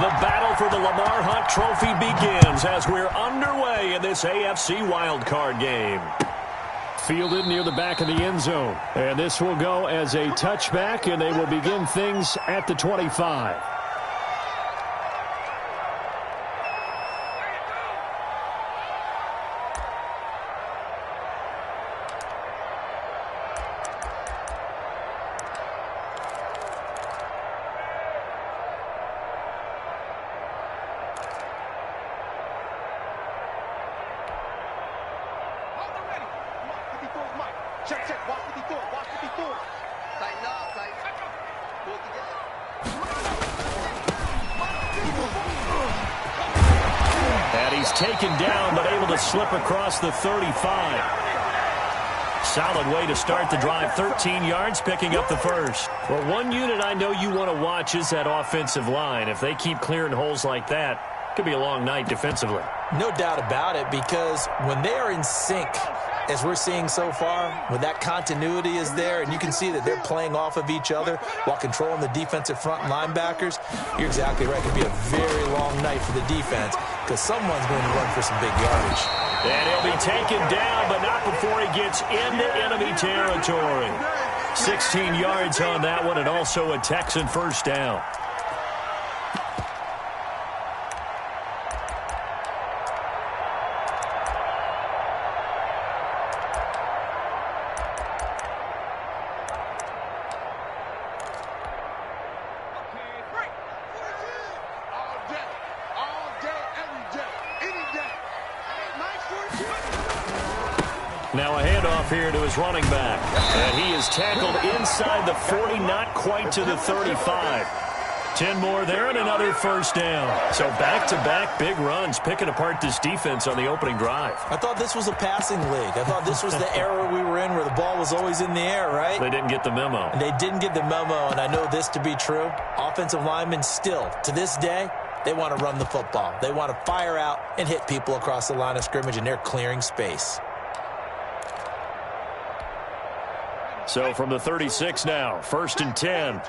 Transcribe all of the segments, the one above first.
The battle for the Lamar Hunt Trophy begins as we're underway in this AFC Wildcard game. Fielded near the back of the end zone. And this will go as a touchback, and they will begin things at the 25. And he's taken down, but able to slip across the 35. Solid way to start the drive. 13 yards, picking up the first. Well, one unit I know you want to watch is that offensive line. If they keep clearing holes like that, it could be a long night defensively. No doubt about it, because when they are in sync, as we're seeing so far, when that continuity is there and you can see that they're playing off of each other while controlling the defensive front linebackers, you're exactly right. It could be a very long night for the defense because someone's going to run for some big yardage. And he'll be taken down, but not before he gets into enemy territory. 16 yards on that one, and also a Texan first down. Now a handoff here to his running back. And he is tackled inside the 40, not quite to the 35. 10 more there and another first down. So back-to-back big runs, picking apart this defense on the opening drive. I thought this was a passing league. I thought this was the era we were in where the ball was always in the air, right? They didn't get the memo. And they didn't get the memo, and I know this to be true. Offensive linemen still, to this day, they want to run the football. They want to fire out and hit people across the line of scrimmage, and they're clearing space. So from the 36 now, 1st and 10.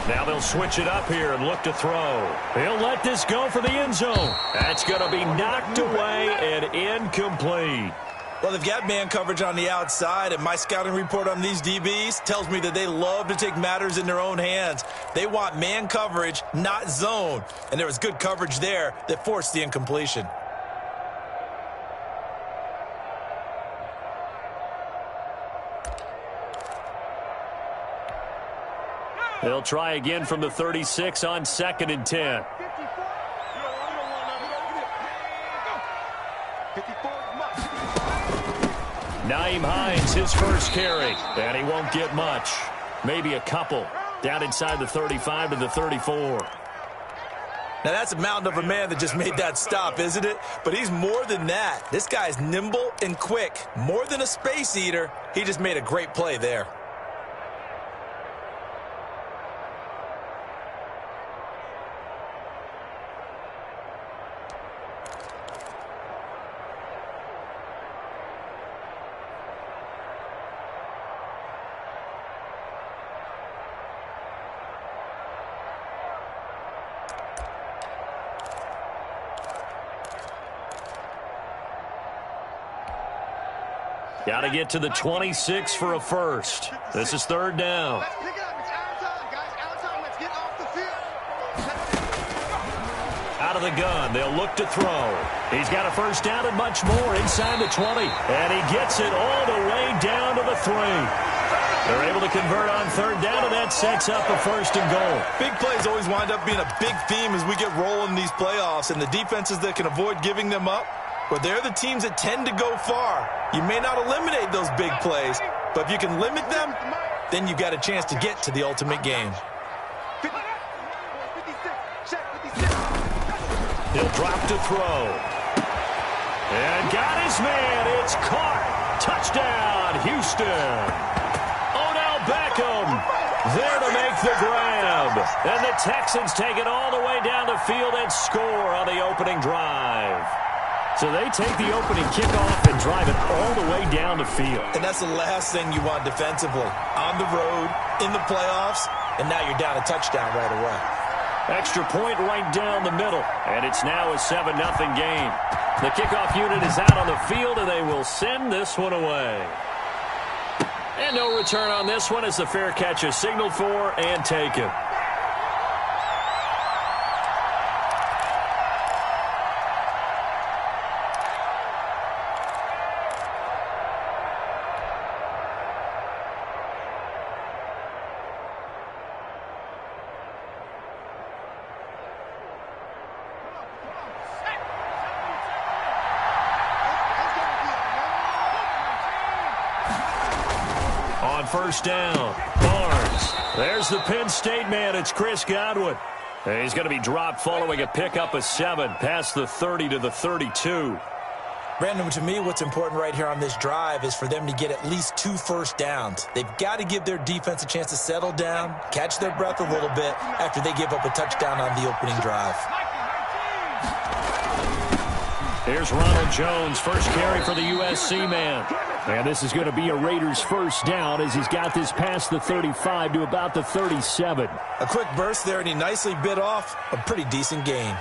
Now they'll switch it up here and look to throw. He'll let this go for the end zone. That's going to be knocked away and incomplete. Well, they've got man coverage on the outside, and my scouting report on these DBs tells me that they love to take matters in their own hands. They want man coverage, not zone. And there was good coverage there that forced the incompletion. They'll try again from the 36 on 2nd and 10. Nyheim Hines, his first carry, and he won't get much. Maybe a couple. Down inside the 35 to the 34. Now, that's a mountain of a man that just made that stop, isn't it? But he's more than that. This guy's nimble and quick. More than a space eater, he just made a great play there. Got to get to the 26 for a first. This is 3rd down. Out of the gun, they'll look to throw. He's got a first down and much more inside the 20. And he gets it all the way down to the 3. They're able to convert on 3rd down, and that sets up a 1st and goal. Big plays always wind up being a big theme as we get rolling in these playoffs, and the defenses that can avoid giving them up, well, they're the teams that tend to go far. You may not eliminate those big plays, but if you can limit them, then you've got a chance to get to the ultimate game. He'll drop to throw. And got his man. It's caught. Touchdown, Houston. Odell Beckham there to make the grab. And the Texans take it all the way down the field and score on the opening drive. So they take the opening kickoff and drive it all the way down the field. And that's the last thing you want defensively. On the road, in the playoffs, and now you're down a touchdown right away. Extra point right down the middle, and it's now a 7-0 game. The kickoff unit is out on the field, and they will send this one away. And no return on this one as the fair catch is signaled for and taken. On first down, Barnes. There's the Penn State man. It's Chris Godwin. He's going to be dropped following a pickup of 7 past the 30 to the 32. Brandon, to me, what's important right here on this drive is for them to get at least 2 first downs. They've got to give their defense a chance to settle down, catch their breath a little bit after they give up a touchdown on the opening drive. Here's Ronald Jones, first carry for the USC man. And this is going to be a Raiders first down as he's got this past the 35 to about the 37. A quick burst there, and he nicely bit off a pretty decent gain.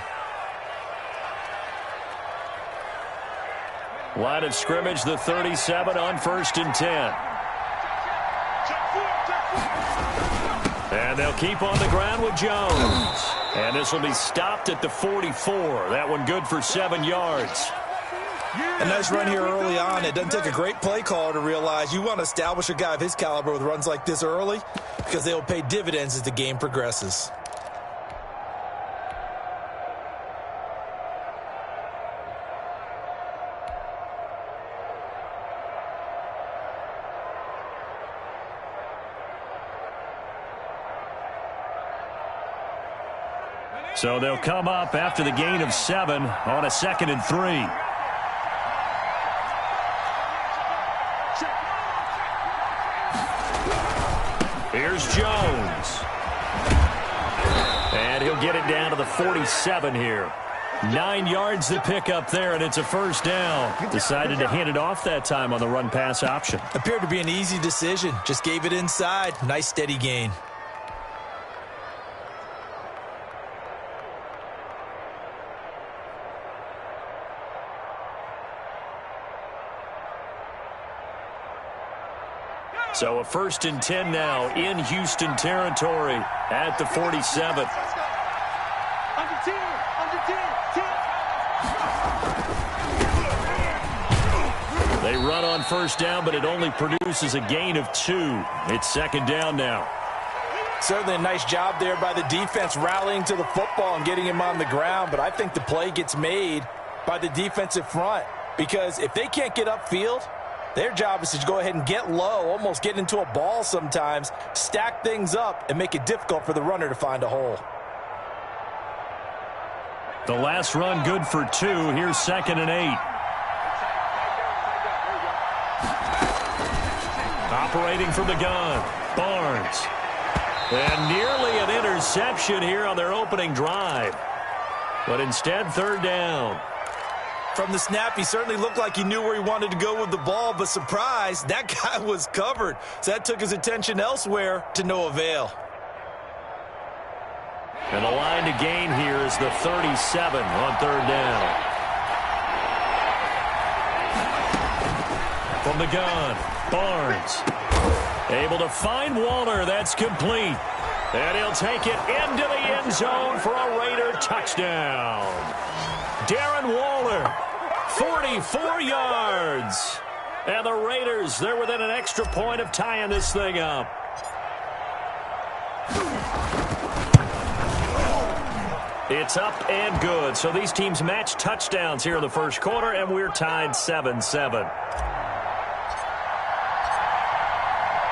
Line of scrimmage, the 37 on first and 10. And they'll keep on the ground with Jones. And this will be stopped at the 44. That one good for 7 yards. A nice run here early on. It doesn't take a great play caller to realize you want to establish a guy of his caliber with runs like this early because they will pay dividends as the game progresses. So they'll come up after the gain of 7 on a 2nd and 3. Here's Jones. And he'll get it down to the 47 here. 9 yards to pick up there, and it's a first down. Decided to hand it off that time on the run-pass option. Appeared to be an easy decision. Just gave it inside. Nice, steady gain. So a 1st and 10 now in Houston territory at the 47. They run on first down, but it only produces a gain of 2. It's 2nd down now. Certainly a nice job there by the defense rallying to the football and getting him on the ground, but I think the play gets made by the defensive front because if they can't get upfield, their job is to go ahead and get low, almost get into a ball sometimes, stack things up, and make it difficult for the runner to find a hole. The last run good for 2. Here's 2nd and 8. Operating from the gun, Barnes. And nearly an interception here on their opening drive. But instead, 3rd down. From the snap, he certainly looked like he knew where he wanted to go with the ball, but surprise, that guy was covered. So that took his attention elsewhere to no avail. And the line to gain here is the 37 on 3rd down. From the gun, Barnes. Able to find Waller. That's complete. And he'll take it into the end zone for a Raider touchdown. Darren Waller, 44 yards. And the Raiders, they're within an extra point of tying this thing up. It's up and good. So these teams match touchdowns here in the first quarter, and we're tied 7-7.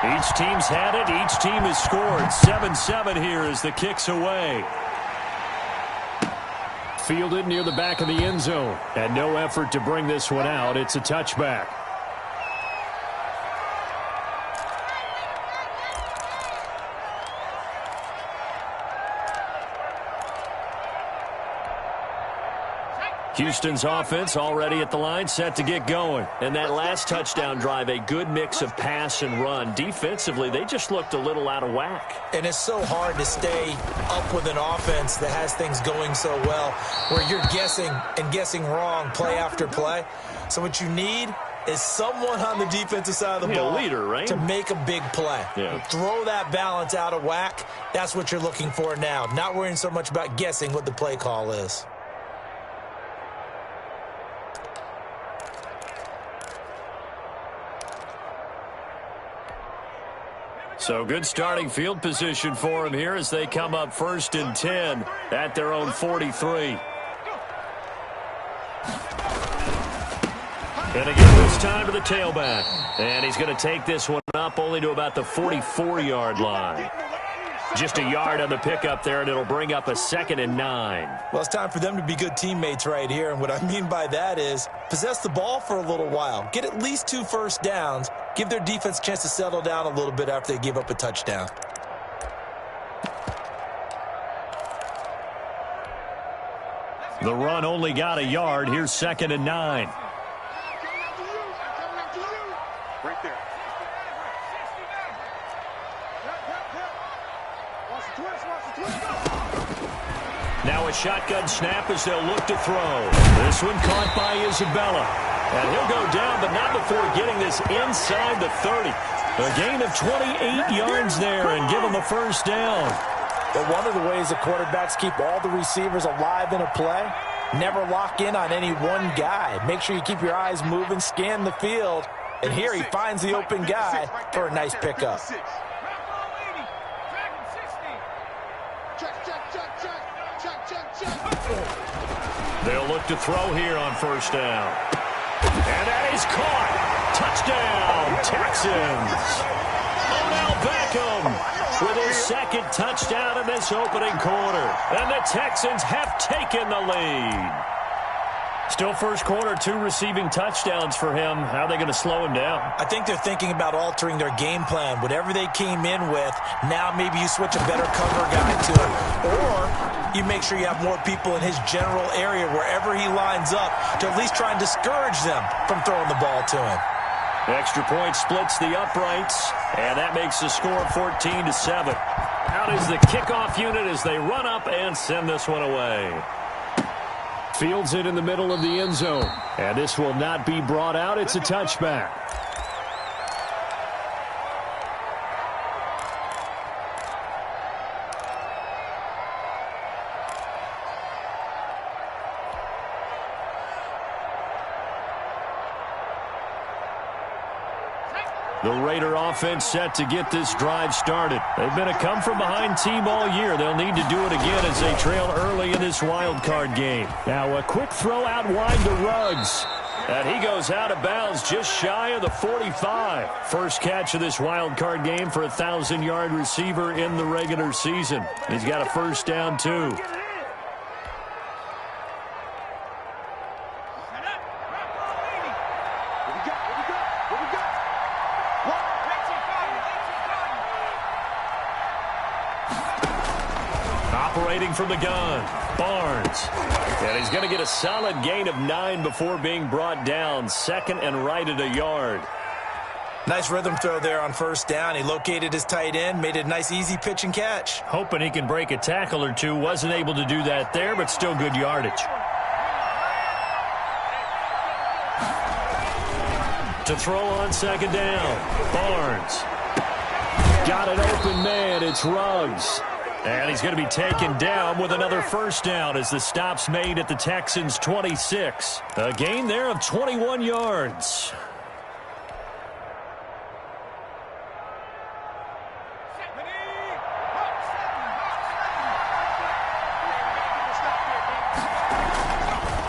Each team's had it. Each team has scored. 7-7 here as the kick's away. Fielded near the back of the end zone. And no effort to bring this one out. It's a touchback. Houston's offense already at the line, set to get going. And that last touchdown drive, a good mix of pass and run. Defensively, they just looked a little out of whack. And it's so hard to stay up with an offense that has things going so well, where you're guessing and guessing wrong play after play. So what you need is someone on the defensive side of the ball, leader, right? to make a big play. Yeah. Throw that balance out of whack. That's what you're looking for now. Not worrying so much about guessing what the play call is. So good starting field position for them here as they come up 1st and 10 at their own 43. And again this time to the tailback. And he's going to take this one up only to about the 44-yard line. Just a yard on the pickup there, and it'll bring up a 2nd and 9. Well, it's time for them to be good teammates right here. And what I mean by that is possess the ball for a little while. Get at least 2 first downs. Give their defense a chance to settle down a little bit after they give up a touchdown. The run only got a yard. Here's 2nd and 9. Right there. Now a shotgun snap as they'll look to throw. This one caught by Isabella. And he'll go down, but not before getting this inside the 30. A gain of 28 yards there and give him a first down. But one of the ways the quarterbacks keep all the receivers alive in a play, never lock in on any one guy. Make sure you keep your eyes moving, scan the field. And here he finds the open guy for a nice pickup. They'll look to throw here on first down. And that is caught. Touchdown, Texans. Odell Beckham with his 2nd touchdown in this opening quarter. And the Texans have taken the lead. Still first quarter, 2 receiving touchdowns for him. How are they going to slow him down? I think they're thinking about altering their game plan. Whatever they came in with, now maybe you switch a better cover guy to it. Or you make sure you have more people in his general area wherever he lines up to at least try and discourage them from throwing the ball to him. Extra point splits the uprights, and that makes the score 14-7. Out is the kickoff unit as they run up and send this one away. Fields it in the middle of the end zone. And this will not be brought out. It's a touchback. The Raider offense set to get this drive started. They've been a come-from-behind team all year. They'll need to do it again as they trail early in this wild card game. Now a quick throw out wide to Ruggs. And he goes out of bounds just shy of the 45. First catch of this wild card game for a 1,000-yard receiver in the regular season. He's got a first down, too. Operating from the gun, Barnes. And he's going to get a solid gain of 9 before being brought down. 2nd and right at a yard. Nice rhythm throw there on first down. He located his tight end, made it a nice easy pitch and catch. Hoping he can break a tackle or two. Wasn't able to do that there, but still good yardage. To throw on 2nd down, Barnes. Got an open man, it's Ruggs. And he's going to be taken down with another first down as the stop's made at the Texans' 26. A gain there of 21 yards.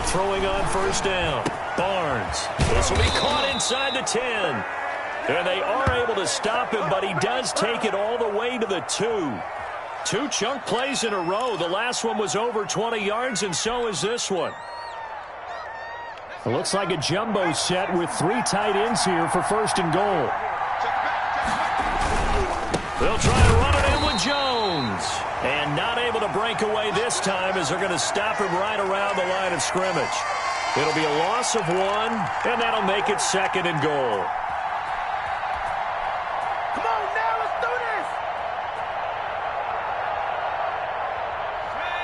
Throwing on first down, Barnes. This will be caught inside the 10. And they are able to stop him, but he does take it all the way to the 2. 2 chunk plays in a row. The last one was over 20 yards, and so is this one. It looks like a jumbo set with 3 tight ends here for 1st and goal. They'll try to run it in with Jones. And not able to break away this time as they're going to stop him right around the line of scrimmage. It'll be a loss of 1, and that'll make it 2nd and goal. Come on now, let's do this.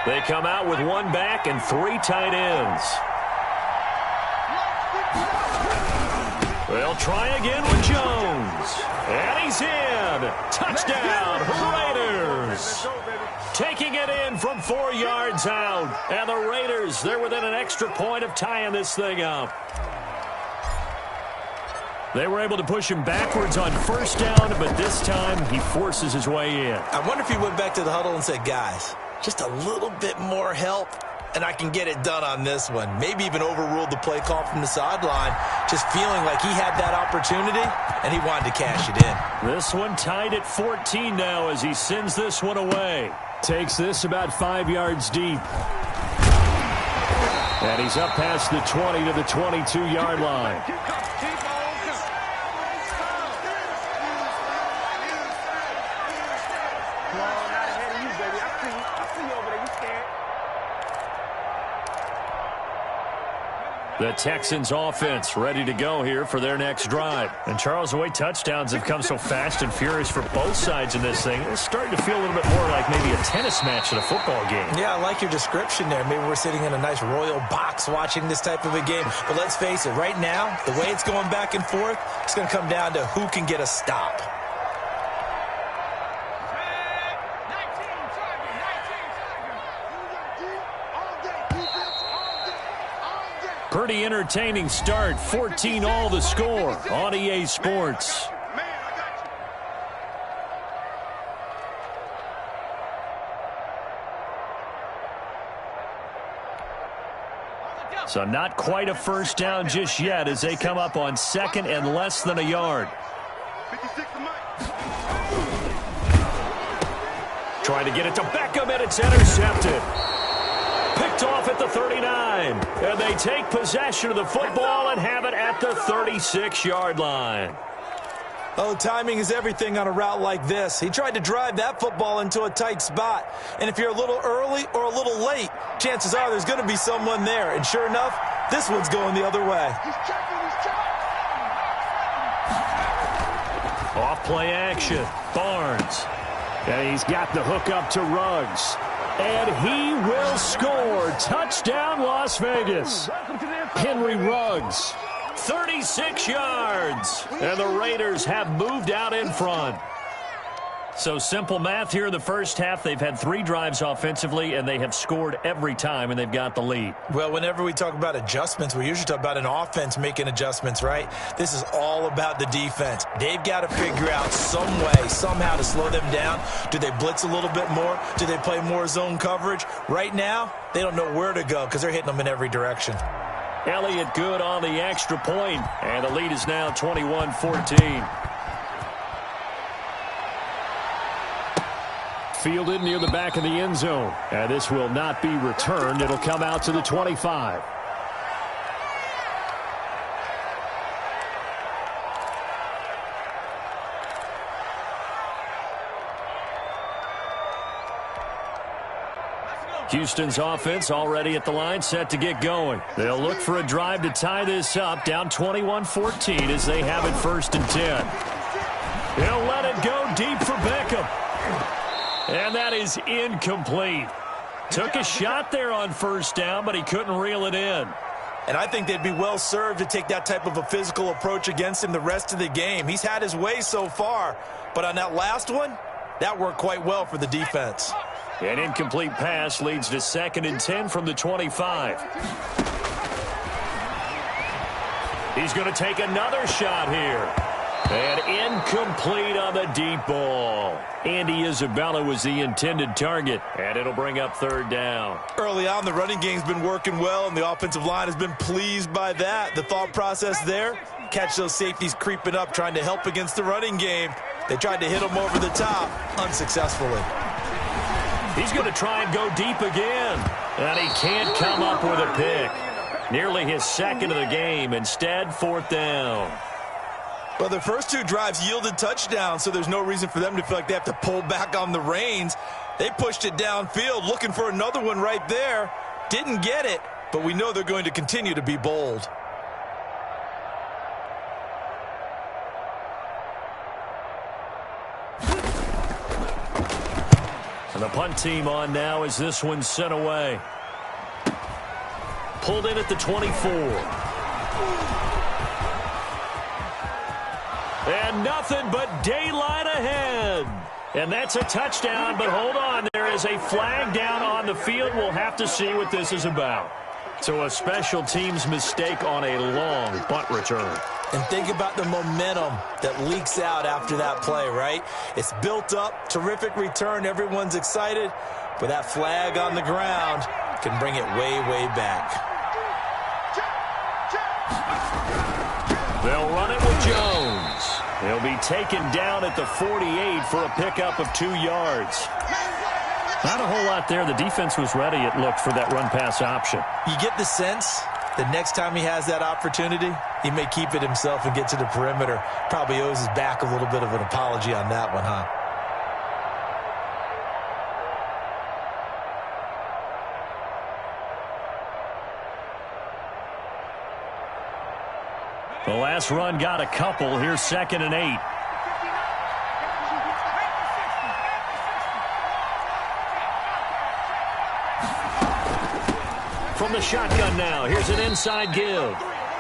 They come out with 1 back and 3 tight ends. They'll try again with Jones. And he's in. Touchdown, Raiders. Taking it in from 4 yards out. And the Raiders, they're within an extra point of tying this thing up. They were able to push him backwards on 1st down, but this time he forces his way in. I wonder if he went back to the huddle and said, guys, just a little bit more help, and I can get it done on this one. Maybe even overruled the play call from the sideline, just feeling like he had that opportunity, and he wanted to cash it in. This one tied at 14 now as he sends this one away. Takes this about 5 yards deep. And he's up past the 20 to the 22-yard line. The Texans offense ready to go here for their next drive. And Charles, the way touchdowns have come so fast and furious for both sides in this thing, it's starting to feel a little bit more like maybe a tennis match at a football game. Yeah, I like your description there. Maybe we're sitting in a nice royal box watching this type of a game. But let's face it, right now, the way it's going back and forth, it's going to come down to who can get a stop. Pretty entertaining start. 14-all the score on EA Sports. So not quite a 1st down just yet as they come up on 2nd and less than a yard. Trying to get it to Beckham, and it's intercepted. Picked off at the 39. And they take possession of the football and have it at the 36-yard line. Oh, timing is everything on a route like this. He tried to drive that football into a tight spot. And if you're a little early or a little late, chances are there's going to be someone there. And sure enough, this one's going the other way. Off-play action. Barnes. And he's got the hook up to Ruggs. And he will score. Touchdown, Las Vegas. Henry Ruggs, 36 yards. And the Raiders have moved out in front. So simple math here in the first half. They've had 3 drives offensively, and they have scored every time, and they've got the lead. Well, whenever we talk about adjustments, we usually talk about an offense making adjustments, right? This is all about the defense. They've got to figure out some way, somehow to slow them down. Do they blitz a little bit more? Do they play more zone coverage? Right now, they don't know where to go because they're hitting them in every direction. Elliott good on the extra point, and the lead is now 21-14. Fielded near the back of the end zone. And this will not be returned. It'll come out to the 25. Houston's offense already at the line, set to get going. They'll look for a drive to tie this up, down 21-14 as they have it 1st and 10. He'll let it go deep for Beckham. And that is incomplete. Took a shot there on 1st down, but he couldn't reel it in. And I think they'd be well served to take that type of a physical approach against him the rest of the game. He's had his way so far, but on that last one, that worked quite well for the defense. An incomplete pass leads to 2nd and 10 from the 25. He's going to take another shot here. And incomplete on the deep ball. Andy Isabella was the intended target, and it'll bring up 3rd down. Early on, the running game's been working well, and the offensive line has been pleased by that. The thought process there, catch those safeties creeping up, trying to help against the running game. They tried to hit them over the top, unsuccessfully. He's going to try and go deep again, and he can't come up with a pick. Nearly his 2nd of the game. Instead, 4th down. Well, their first 2 drives yielded touchdowns, so there's no reason for them to feel like they have to pull back on the reins. They pushed it downfield, looking for another one right there. Didn't get it, but we know they're going to continue to be bold. And the punt team on now as this one's sent away. Pulled in at the 24. And nothing but daylight ahead. And that's a touchdown, but hold on. There is a flag down on the field. We'll have to see what this is about. So a special teams mistake on a long punt return. And think about the momentum that leaks out after that play, right? It's built up, terrific return, everyone's excited, but that flag on the ground can bring it way, way back. They'll run it with Jones. He'll be taken down at the 48 for a pickup of 2 yards. Not a whole lot there. The defense was ready, it looked, for that run-pass option. You get the sense that next time he has that opportunity, he may keep it himself and get to the perimeter. Probably owes his back a little bit of an apology on that one, huh? The last run got a couple. Here's 2nd and 8. From the shotgun now, here's an inside give.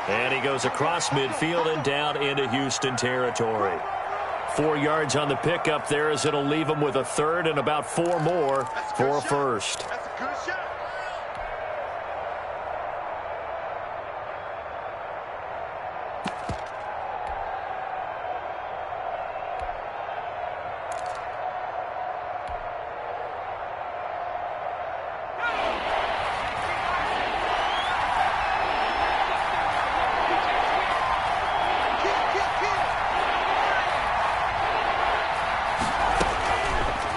And he goes across midfield and down into Houston territory. 4 yards on the pickup there as it'll leave him with a third and about 4 more for a first.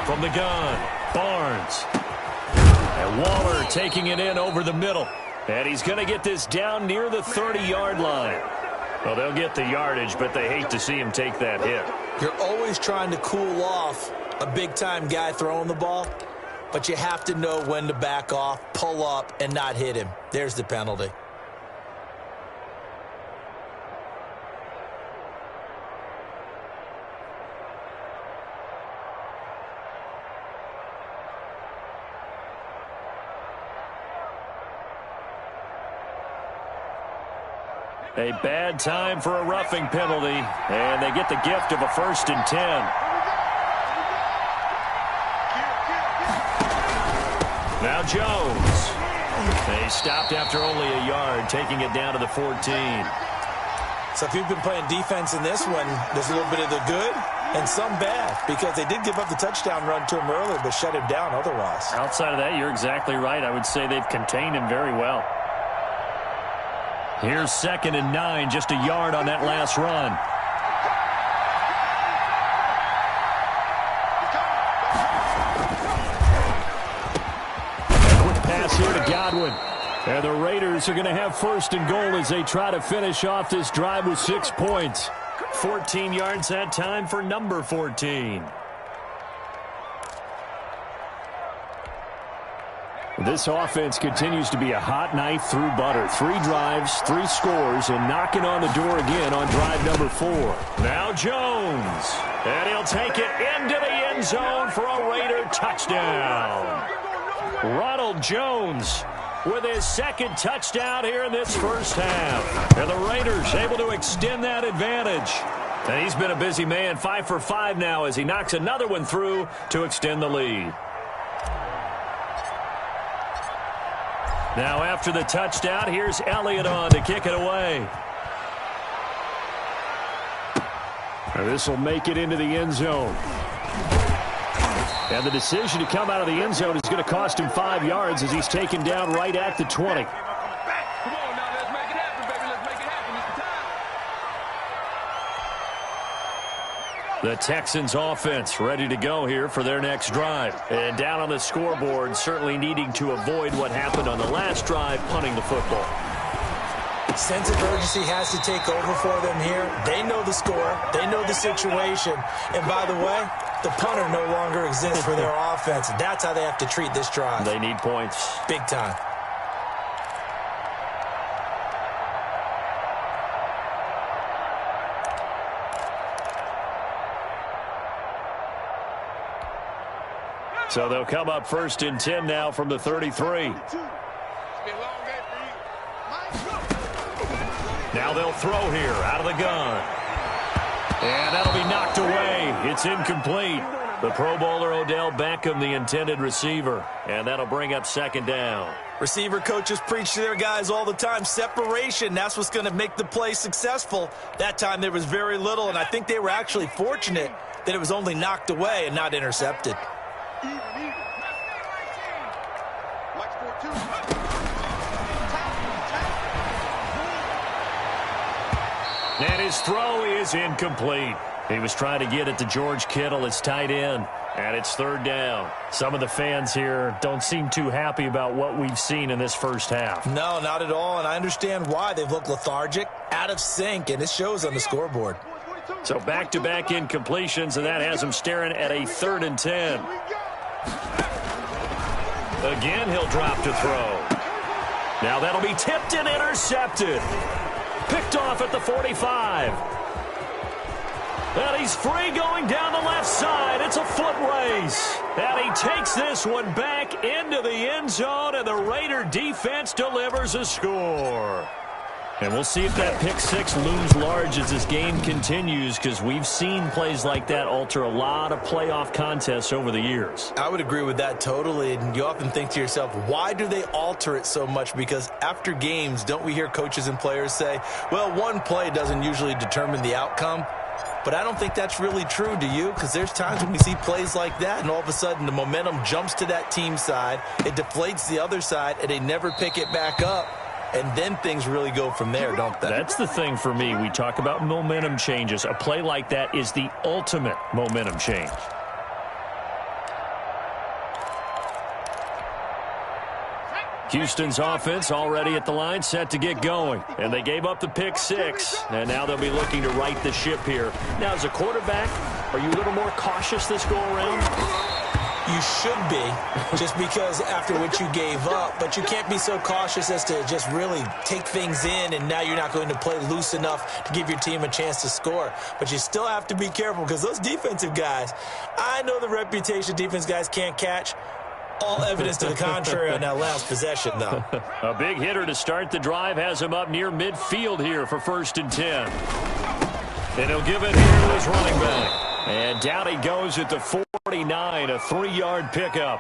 From the gun, Barnes. And Waller taking it in over the middle. And he's going to get this down near the 30-yard line. Well, they'll get the yardage, but they hate to see him take that hit. You're always trying to cool off a big-time guy throwing the ball, but you have to know when to back off, pull up, and not hit him. There's the penalty. A bad time for a roughing penalty, and they get the gift of a 1st and 10. Now Jones. They stopped after only a yard, taking it down to the 14. So if you've been playing defense in this one, there's a little bit of the good and some bad, because they did give up the touchdown run to him earlier, but shut him down otherwise. Outside of that, you're exactly right. I would say they've contained him very well. Here's 2nd and 9, just a yard on that last run. A quick pass here to Godwin. And the Raiders are going to have 1st and goal as they try to finish off this drive with 6 points. 14 yards that time for number 14. This offense continues to be a hot knife through butter. 3 drives, 3 scores, and knocking on the door again on drive number 4. Now Jones. And he'll take it into the end zone for a Raider touchdown. Ronald Jones with his 2nd touchdown here in this first half. And the Raiders able to extend that advantage. And he's been a busy man, 5 for 5 now as he knocks another one through to extend the lead. Now after the touchdown, here's Elliott on to kick it away. This will make it into the end zone. And the decision to come out of the end zone is going to cost him 5 yards as he's taken down right at the 20. The Texans offense ready to go here for their next drive. And down on the scoreboard, certainly needing to avoid what happened on the last drive, punting the football. Sense of urgency has to take over for them here. They know the score. They know the situation. And by the way, The punter no longer exists for their offense. That's how they have to treat this drive. They need points. Big time. So they'll come up 1st and 10 now from the 33. Now they'll throw here out of the gun. And that'll be knocked away. It's incomplete. The Pro Bowler Odell Beckham, the intended receiver. And that'll bring up 2nd down. Receiver coaches preach to their guys all the time. Separation, that's what's going to make the play successful. That time there was very little, and I think they were actually fortunate that it was only knocked away and not intercepted. And his throw is incomplete. He was trying to get it to George Kittle, his tight end, and it's 3rd down. Some of the fans here don't seem too happy about what we've seen in this first half. No, not at all, and I understand why. They've looked lethargic, out of sync, and it shows on the scoreboard. So back-to-back incompletions, and that has him staring at a 3rd and 10. Again, he'll drop to throw. Now that'll be tipped and intercepted. Picked off at the 45. And he's free going down the left side. It's a foot race. And he takes this one back into the end zone, and the Raider defense delivers a score. And we'll see if that pick six looms large as this game continues, because we've seen plays like that alter a lot of playoff contests over the years. I would agree with that totally, and you often think to yourself, why do they alter it so much? Because after games, don't we hear coaches and players say, well, one play doesn't usually determine the outcome? But I don't think that's really true, do you? Because there's times when we see plays like that, and all of a sudden the momentum jumps to that team side, it deflates the other side, and they never pick it back up. And then things really go from there, don't they? That's the thing for me. We talk about momentum changes. A play like that is the ultimate momentum change. Houston's offense already at the line, set to get going. And they gave up the pick six, and now they'll be looking to right the ship here. Now, as a quarterback, are you a little more cautious this go-around? You should be, just because after what you gave up, but you can't be so cautious as to just really take things in, and now you're not going to play loose enough to give your team a chance to score. But you still have to be careful, because those defensive guys, I know the reputation defense guys can't catch. All evidence to the contrary on that last possession, though. A big hitter to start the drive has him up near midfield here for 1st and 10. And he'll give it here to his running back. And down he goes at the 49, a 3-yard pickup.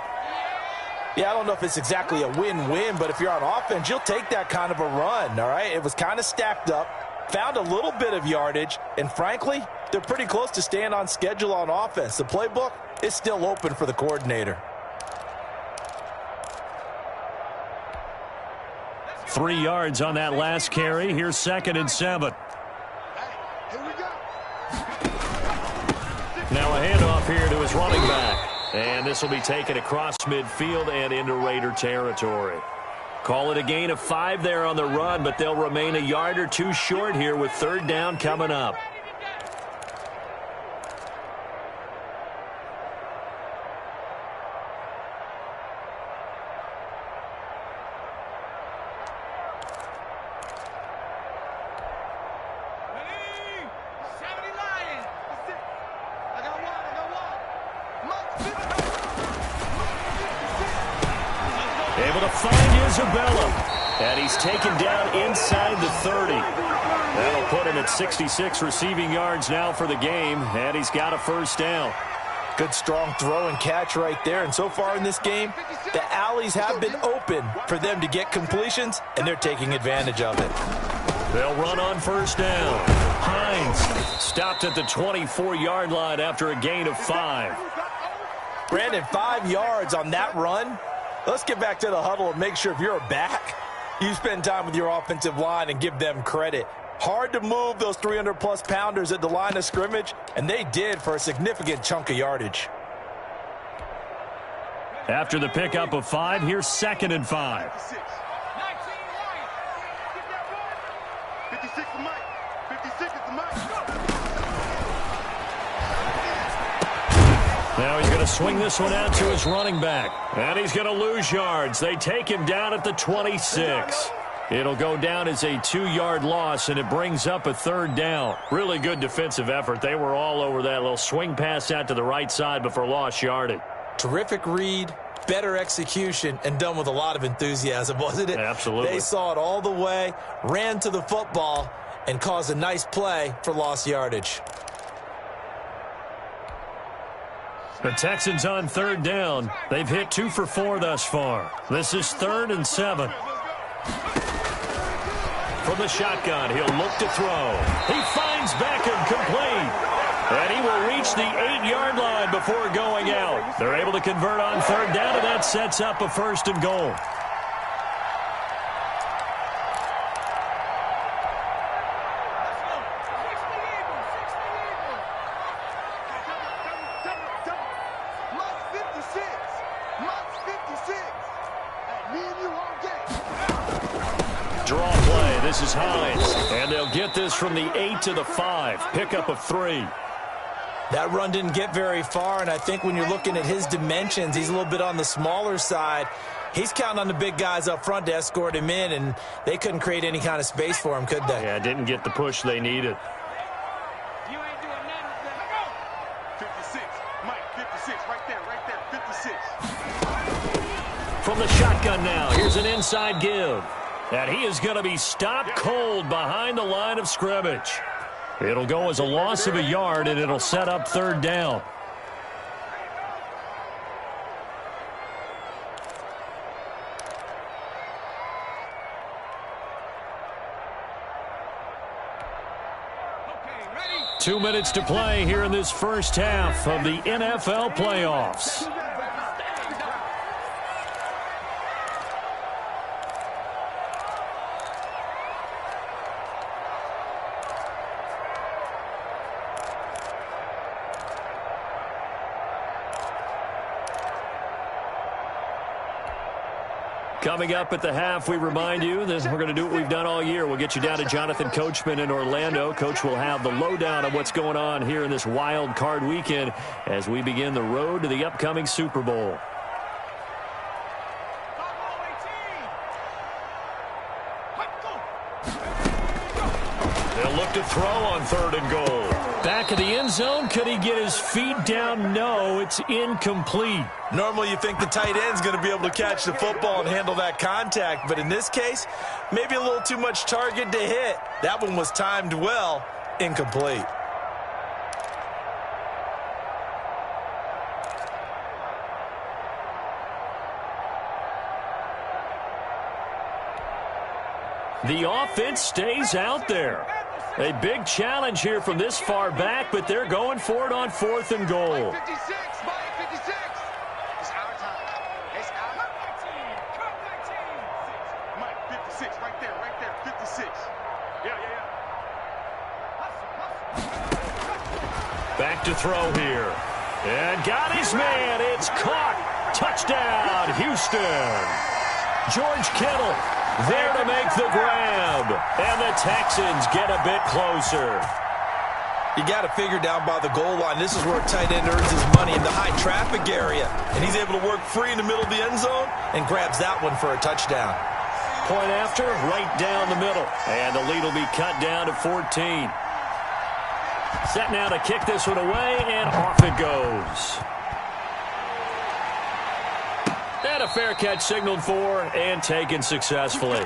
Yeah, I don't know if it's exactly a win-win, but if you're on offense, you'll take that kind of a run, all right? It was kind of stacked up, found a little bit of yardage, and frankly, they're pretty close to staying on schedule on offense. The playbook is still open for the coordinator. 3 yards on that last carry. Here's 2nd and 7. Now a handoff here to his running back. And this will be taken across midfield and into Raider territory. Call it a gain of 5 there on the run, but they'll remain a yard or two short here with 3rd down coming up. Able to find Isabella. And he's taken down inside the 30. That'll put him at 66 receiving yards now for the game. And he's got a 1st down. Good strong throw and catch right there. And so far in this game, the alleys have been open for them to get completions, and they're taking advantage of it. They'll run on 1st down. Hines stopped at the 24-yard line after a gain of 5. Brandon, 5 yards on that run. Let's get back to the huddle and make sure if you're a back, you spend time with your offensive line and give them credit. Hard to move those 300-plus pounders at the line of scrimmage, and they did for a significant chunk of yardage. After the pickup of 5, here's 2nd and 5. 56 to Mike. 56 is the Mike. Now he's going to swing this one out to his running back. And he's going to lose yards. They take him down at the 26. It'll go down as a 2-yard loss, and it brings up a 3rd down. Really good defensive effort. They were all over that little swing pass out to the right side before lost yardage. Terrific read, better execution, and done with a lot of enthusiasm, wasn't it? Absolutely. They saw it all the way, ran to the football, and caused a nice play for lost yardage. The Texans on 3rd down. They've hit 2 for 4 thus far. This is 3rd and 7. From the shotgun, he'll look to throw. He finds Beckham complete. And he will reach the 8-yard line before going out. They're able to convert on 3rd down, and that sets up a 1st and goal. Draw play. This is Hines. And they'll get this from the 8 to the 5. Pickup of 3. That run didn't get very far, and I think when you're looking at his dimensions, he's a little bit on the smaller side. He's counting on the big guys up front to escort him in, and they couldn't create any kind of space for him, could they? Yeah, didn't get the push they needed. You ain't doing nothing. 56. Mike, 56. Right there. 56. From the shotgun now, here's an inside give. And he is going to be stopped cold behind the line of scrimmage. It'll go as a loss of a yard, and it'll set up 3rd down. Okay, ready? 2 minutes to play here in this first half of the NFL playoffs. Coming up at the half, we remind you that we're going to do what we've done all year. We'll get you down to Jonathan Coachman in Orlando. Coach will have the lowdown on what's going on here in this wild card weekend as we begin the road to the upcoming Super Bowl. They'll look to throw on 3rd and goal. Back of the end zone. Could he get his feet down? No, it's incomplete. Normally you think the tight end's going to be able to catch the football and handle that contact, but in this case, maybe a little too much target to hit. That one was timed well, incomplete. The offense stays out there. A big challenge here from this far back, but they're going for it on 4th and goal. 56, Mike, 56. It's our time. It's our time. Mike, 56, right there, 56. Yeah. Back to throw here. And got his man. It's caught. Touchdown, Houston. George Kittle there to make the grab. And the Texans get a bit closer. You got to figure down by the goal line. This is where a tight end earns his money in the high traffic area. And he's able to work free in the middle of the end zone and grabs that one for a touchdown. Point after, right down the middle. And the lead will be cut down to 14. Set now to kick this one away, and off it goes. And a fair catch signaled for and taken successfully.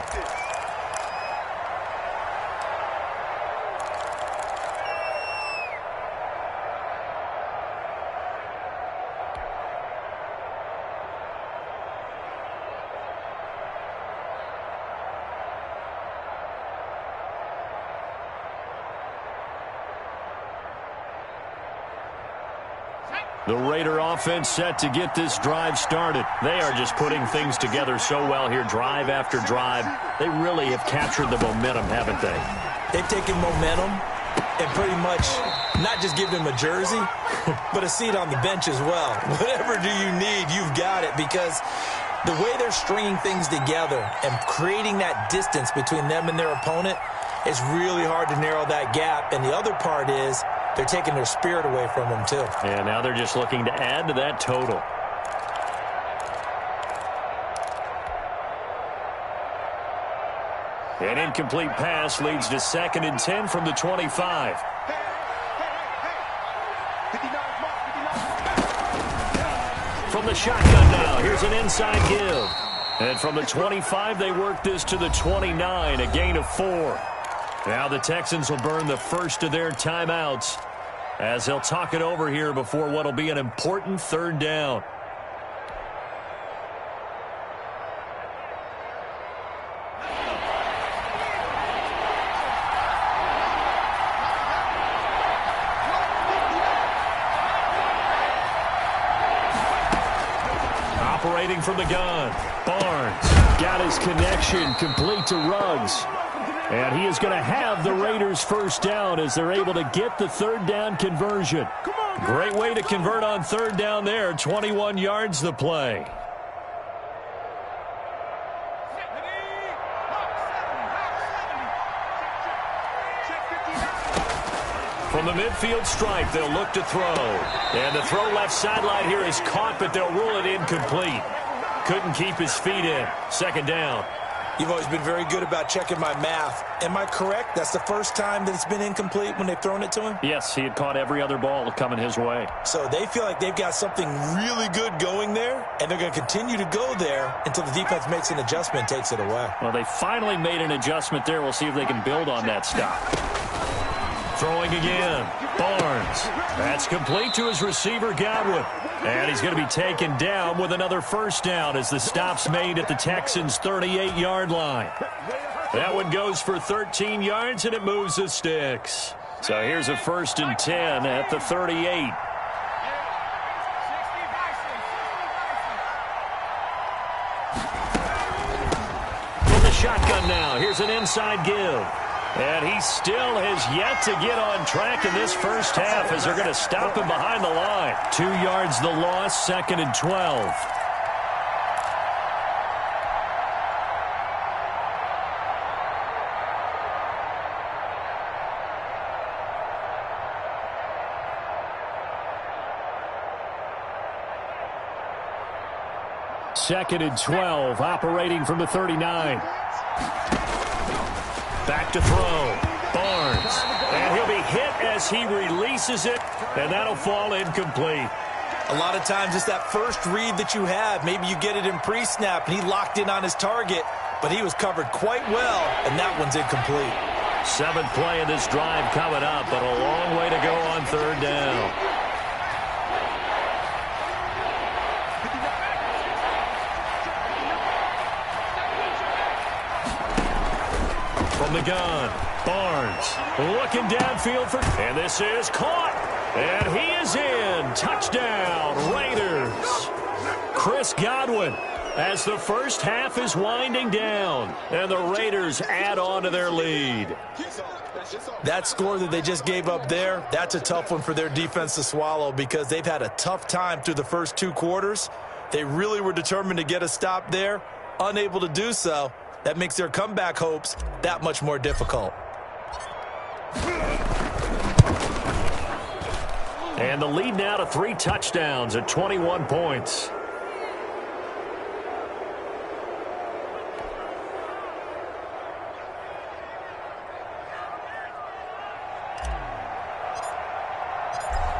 The Raider offense set to get this drive started. They are just putting things together so well here, drive after drive. They really have captured the momentum, haven't they? They've taken momentum and pretty much not just given him a jersey, but a seat on the bench as well. Whatever do you need, you've got it, because the way they're stringing things together and creating that distance between them and their opponent, it's really hard to narrow that gap. And the other part is they're taking their spirit away from them, too. And now they're just looking to add to that total. An incomplete pass leads to 2nd and 10 from the 25. From the shotgun now, here's an inside give. And from the 25, they work this to the 29, a gain of 4. Now the Texans will burn the first of their timeouts as they'll talk it over here before what will be an important 3rd down. Operating from the gun, Barnes got his connection complete to Ruggs. And he is going to have the Raiders first down as they're able to get the 3rd down conversion. Great way to convert on 3rd down there. 21 yards the play. From the midfield stripe, they'll look to throw. And the throw left sideline here is caught, but they'll rule it incomplete. Couldn't keep his feet in. 2nd down. You've always been very good about checking my math. Am I correct? That's the first time that it's been incomplete when they've thrown it to him? Yes, he had caught every other ball coming his way. So they feel like they've got something really good going there, and they're going to continue to go there until the defense makes an adjustment and takes it away. Well, they finally made an adjustment there. We'll see if they can build on that stop. Throwing again, Barnes. That's complete to his receiver, Godwin. And he's going to be taken down with another first down as the stop's made at the Texans' 38-yard line. That one goes for 13 yards, and it moves the sticks. So here's a 1st and 10 at the 38. From the shotgun now, here's an inside give. And he still has yet to get on track in this first half as they're going to stop him behind the line. 2 yards the loss, 2nd and 12. Second and 12, operating from the 39. Back to throw. Barnes. And he'll be hit as he releases it, and that'll fall incomplete. A lot of times it's that first read that you have. Maybe you get it in pre-snap, and he locked in on his target, but he was covered quite well, and that one's incomplete. 7th play of this drive coming up, but a long way to go on 3rd down. From the gun, Barnes looking downfield for, and this is caught, and he is in. Touchdown, Raiders. Chris Godwin as the first half is winding down, and the Raiders add on to their lead. That score that they just gave up there, that's a tough one for their defense to swallow because they've had a tough time through the first 2 quarters. They really were determined to get a stop there, unable to do so. That makes their comeback hopes that much more difficult. And the lead now to 3 touchdowns at 21 points.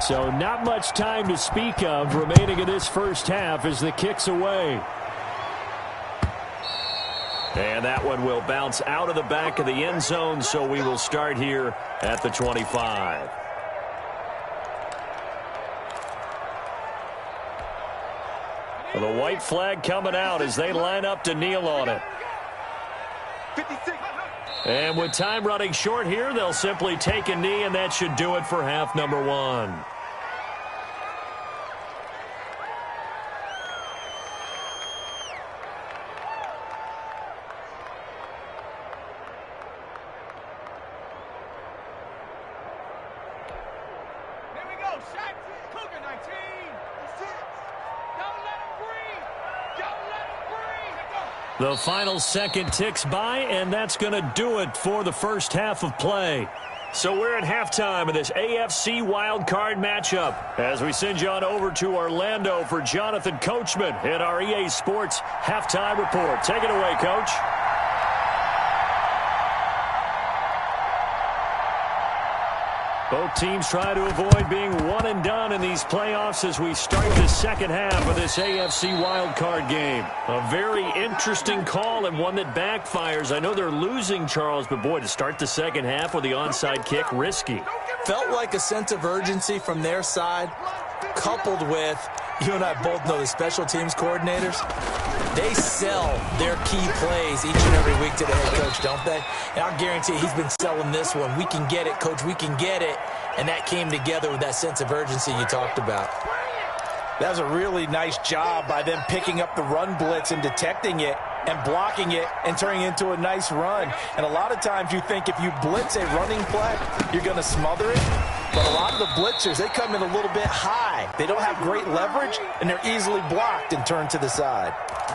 So not much time to speak of remaining in this first half as the kick's away. And that one will bounce out of the back of the end zone, so we will start here at the 25. The white flag coming out as they line up to kneel on it. 56. And with time running short here, they'll simply take a knee, and that should do it for half number 1. The final second ticks by, and that's going to do it for the first half of play. So we're at halftime of this AFC Wildcard matchup as we send you on over to Orlando for Jonathan Coachman in our EA Sports Halftime Report. Take it away, Coach. Both teams try to avoid being one and done in these playoffs as we start the second half of this AFC wildcard game. A very interesting call and one that backfires. I know they're losing, Charles, but boy, to start the second half with the onside kick, risky. Felt like a sense of urgency from their side, coupled with, you and I both know the special teams coordinators. They sell their key plays each and every week to the head coach, don't they? And I'll guarantee he's been selling this one. We can get it, coach, we can get it. And that came together with that sense of urgency you talked about. That was a really nice job by them picking up the run blitz and detecting it and blocking it and turning it into a nice run. And a lot of times you think if you blitz a running play, you're going to smother it. But a lot of the blitzers, they come in a little bit high. They don't have great leverage, and they're easily blocked and turned to the side.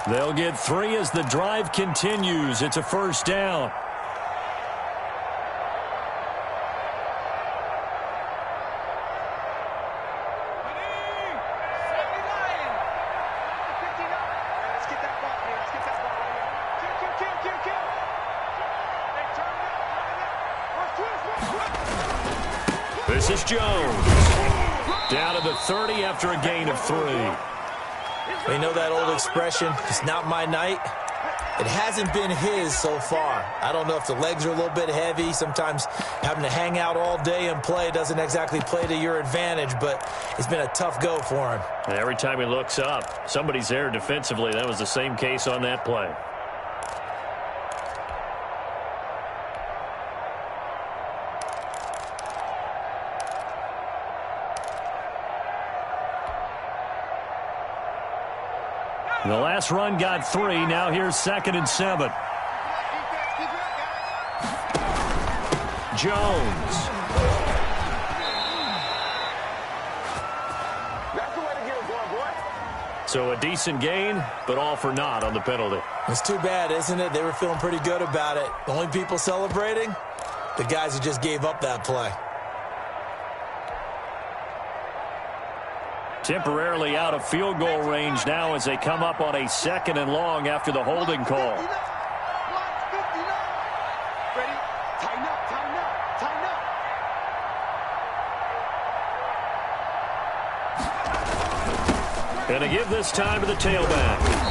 They'll get 3 as the drive continues. It's a first down. This is Jones. Down to the 30 after a gain of 3. You know that old expression, it's not my night? It hasn't been his so far. I don't know if the legs are a little bit heavy. Sometimes having to hang out all day and play doesn't exactly play to your advantage, but it's been a tough go for him. And every time he looks up, somebody's there defensively. That was the same case on that play. The last run got 3. Now here's 2nd and 7. Jones. So a decent gain, but all for naught on the penalty. It's too bad, isn't it? They were feeling pretty good about it. The only people celebrating, the guys who just gave up that play. Temporarily out of field goal range now as they come up on a 2nd and long after the holding call. And to give this time to the tailback.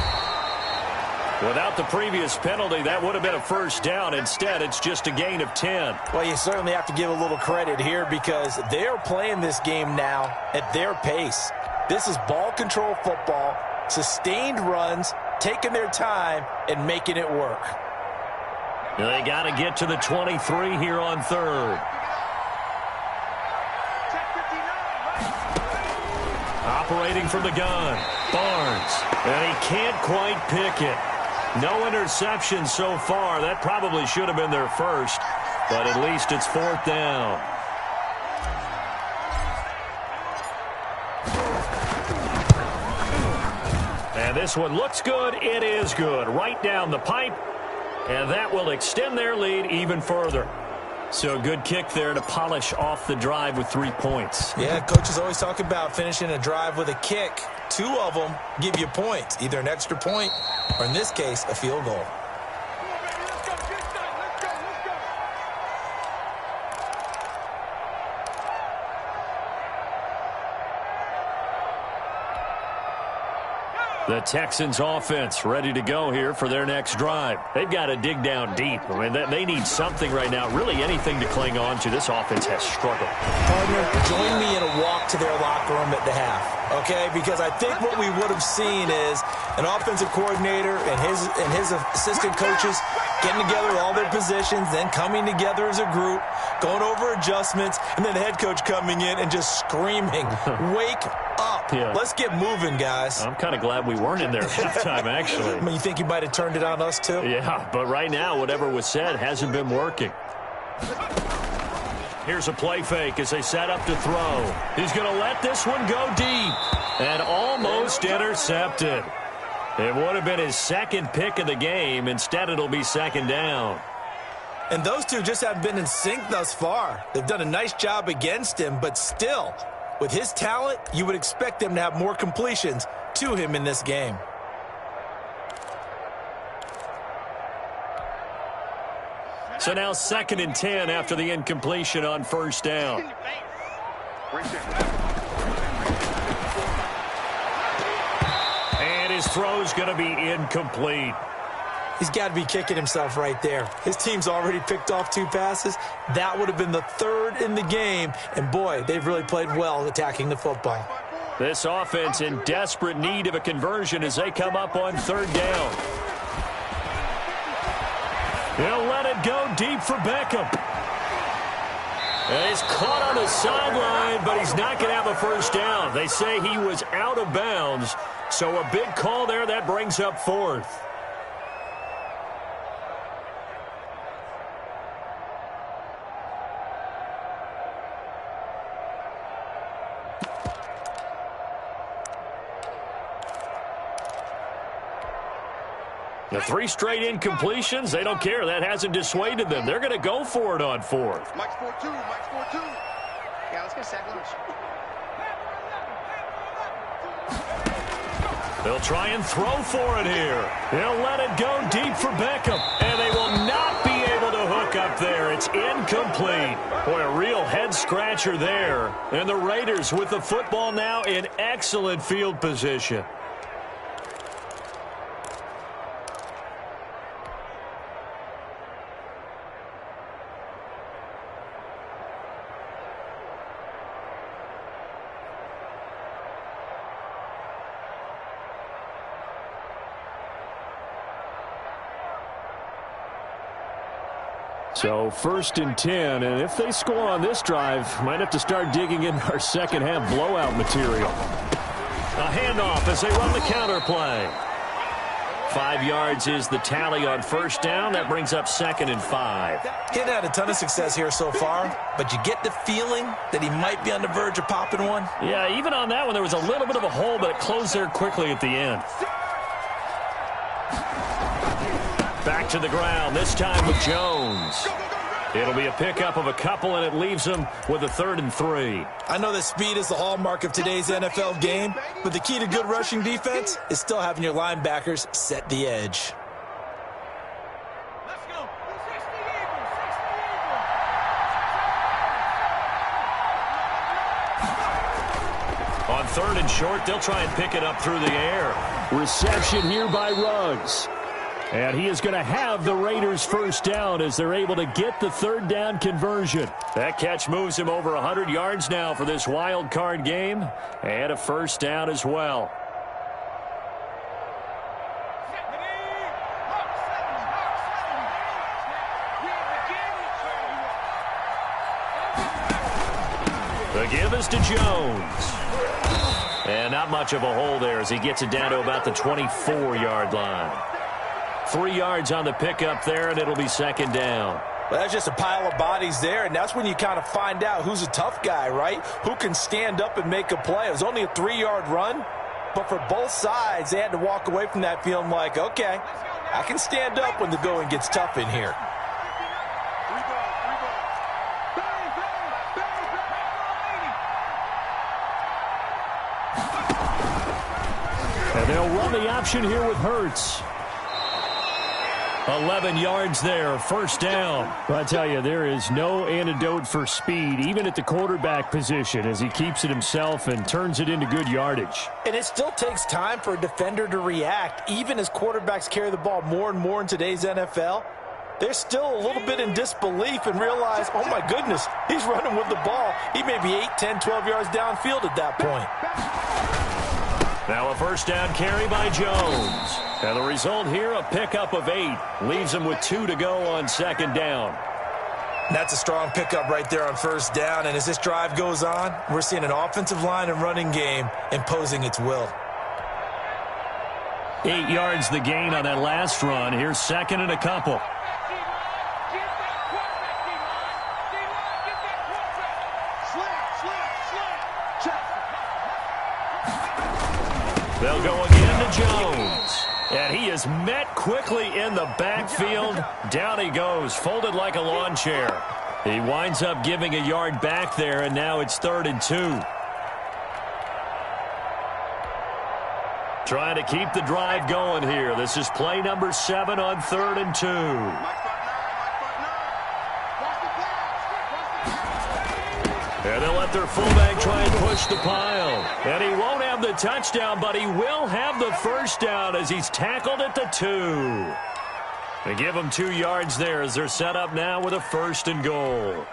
Without the previous penalty, that would have been a first down. Instead, it's just a gain of 10. Well, you certainly have to give a little credit here because they're playing this game now at their pace. This is ball control football, sustained runs, taking their time, and making it work. They got to get to the 23 here on 3rd. Operating from the gun, Barnes. And he can't quite pick it. No interception so far. That probably should have been their first, but at least it's 4th down. And this one looks good. It is good. Right down the pipe. And that will extend their lead even further. So good kick there to polish off the drive with 3 points. Yeah, coaches always talk about finishing a drive with a kick. 2 of them give you points, either an extra point or, in this case, a field goal. The Texans offense ready to go here for their next drive. They've got to dig down deep. I mean, they need something right now, really anything to cling on to. This offense has struggled. Partner, join me in a walk to their locker room at the half, okay? Because I think what we would have seen is an offensive coordinator and his assistant coaches getting together all their positions, then coming together as a group, going over adjustments, and then the head coach coming in and just screaming, wake up. Yeah. Let's get moving, guys. I'm kind of glad we weren't in there at halftime, actually. I mean, you think he might have turned it on us, too? Yeah, but right now, whatever was said hasn't been working. Here's a play fake as they set up to throw. He's going to let this one go deep and almost intercepted. It would have been his 2nd pick of the game. Instead, it'll be 2nd down. And those two just haven't been in sync thus far. They've done a nice job against him, but still, with his talent, you would expect them to have more completions to him in this game. So now 2nd and 10 after the incompletion on first down. And his throw's going to be incomplete. He's got to be kicking himself right there. His team's already picked off 2 passes. That would have been the 3rd in the game. And, boy, they've really played well attacking the football. This offense in desperate need of a conversion as they come up on 3rd down. He'll let it go deep for Beckham. And he's caught on the sideline, but he's not going to have a first down. They say he was out of bounds. So a big call there. That brings up 4th. The 3 straight incompletions, they don't care. That hasn't dissuaded them. They're going to go for it on 4th. Mike's 4-2. Mike's 4-2. Yeah, let's get a sack lunch. They'll try and throw for it here. He'll let it go deep for Beckham. And they will not be able to hook up there. It's incomplete. Boy, a real head-scratcher there. And the Raiders with the football now in excellent field position. So 1st and 10, and if they score on this drive, might have to start digging in our second half blowout material. A handoff as they run the counter play. 5 yards is the tally on first down. That brings up 2nd and 5. He had a ton of success here so far, but you get the feeling that he might be on the verge of popping one. Yeah, even on that one, there was a little bit of a hole, but it closed there quickly at the end. Back to the ground, this time with Jones. It'll be a pickup of a couple, and it leaves him with a 3rd and 3. I know that speed is the hallmark of today's NFL game, but the key to good rushing defense is still having your linebackers set the edge. Let's go. On 3rd and short, they'll try and pick it up through the air. Reception here by Ruggs. And he is going to have the Raiders first down as they're able to get the 3rd down conversion. That catch moves him over 100 yards now for this wild card game. And a first down as well. The give is to Jones. And not much of a hole there as he gets it down to about the 24-yard line. 3 yards on the pickup there, and it'll be 2nd down. Well, that's just a pile of bodies there, and that's when you kind of find out who's a tough guy, right? Who can stand up and make a play. It was only a 3-yard run, but for both sides, they had to walk away from that feeling like, okay, I can stand up when the going gets tough in here. And they'll run the option here with Hurts. 11 yards there, first down. I tell you, there is no antidote for speed, even at the quarterback position, as he keeps it himself and turns it into good yardage. And it still takes time for a defender to react, even as quarterbacks carry the ball more and more in today's NFL. They're still a little bit in disbelief and realize, oh my goodness, he's running with the ball. He may be 8, 10, 12 yards downfield at that point. Now a first down carry by Jones. And the result here, a pickup of 8. Leaves him with 2 to go on 2nd down. That's a strong pickup right there on first down. And as this drive goes on, we're seeing an offensive line and running game imposing its will. 8 yards the gain on that last run. Here's 2nd and a couple. They'll go again to Jones. And he is met quickly in the backfield. Down he goes, folded like a lawn chair. He winds up giving a yard back there, and now it's 3rd and 2. Trying to keep the drive going here. This is play number 7 on 3rd and 2. And they'll let their fullback try and push the pile. And he won't have the touchdown, but he will have the first down as he's tackled at the 2. They give him 2 yards there as they're set up now with a 1st and goal.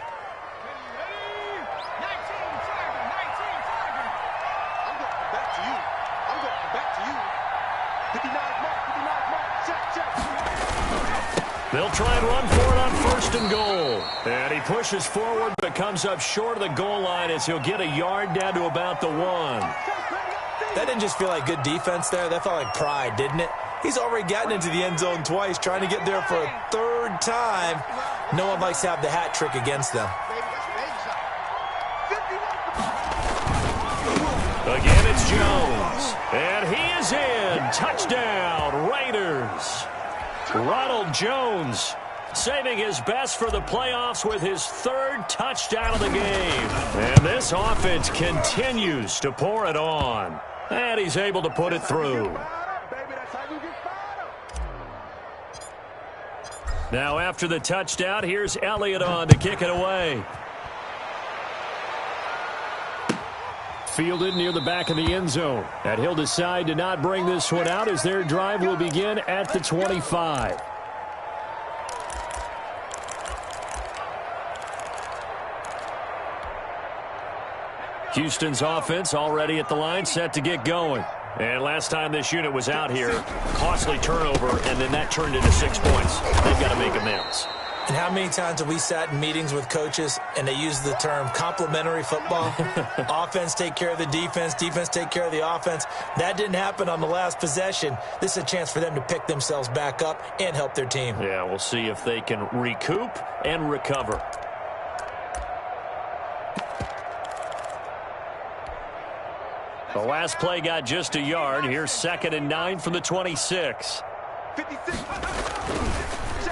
They'll try and run for it on 1st and goal. And he pushes forward but comes up short of the goal line as he'll get a yard down to about the 1. That didn't just feel like good defense there. That felt like pride, didn't it? He's already gotten into the end zone twice, trying to get there for a 3rd time. No one likes to have the hat trick against them. Again, it's Jones. And he is in. Touchdown, Raiders. Ronald Jones saving his best for the playoffs with his 3rd touchdown of the game. And this offense continues to pour it on. And he's able to put it through. Now after the touchdown, here's Elliott on to kick it away. Fielded near the back of the end zone. And he'll decide to not bring this one out as their drive will begin at the 25. Houston's offense already at the line, set to get going. And last time this unit was out here, costly turnover, and then that turned into 6 points. They've got to make amends. And how many times have we sat in meetings with coaches and they use the term complementary football? Offense take care of the defense, defense take care of the offense. That didn't happen on the last possession. This is a chance for them to pick themselves back up and help their team. Yeah, we'll see if they can recoup and recover. The last play got just a yard. Here's 2nd and 9 from the 26.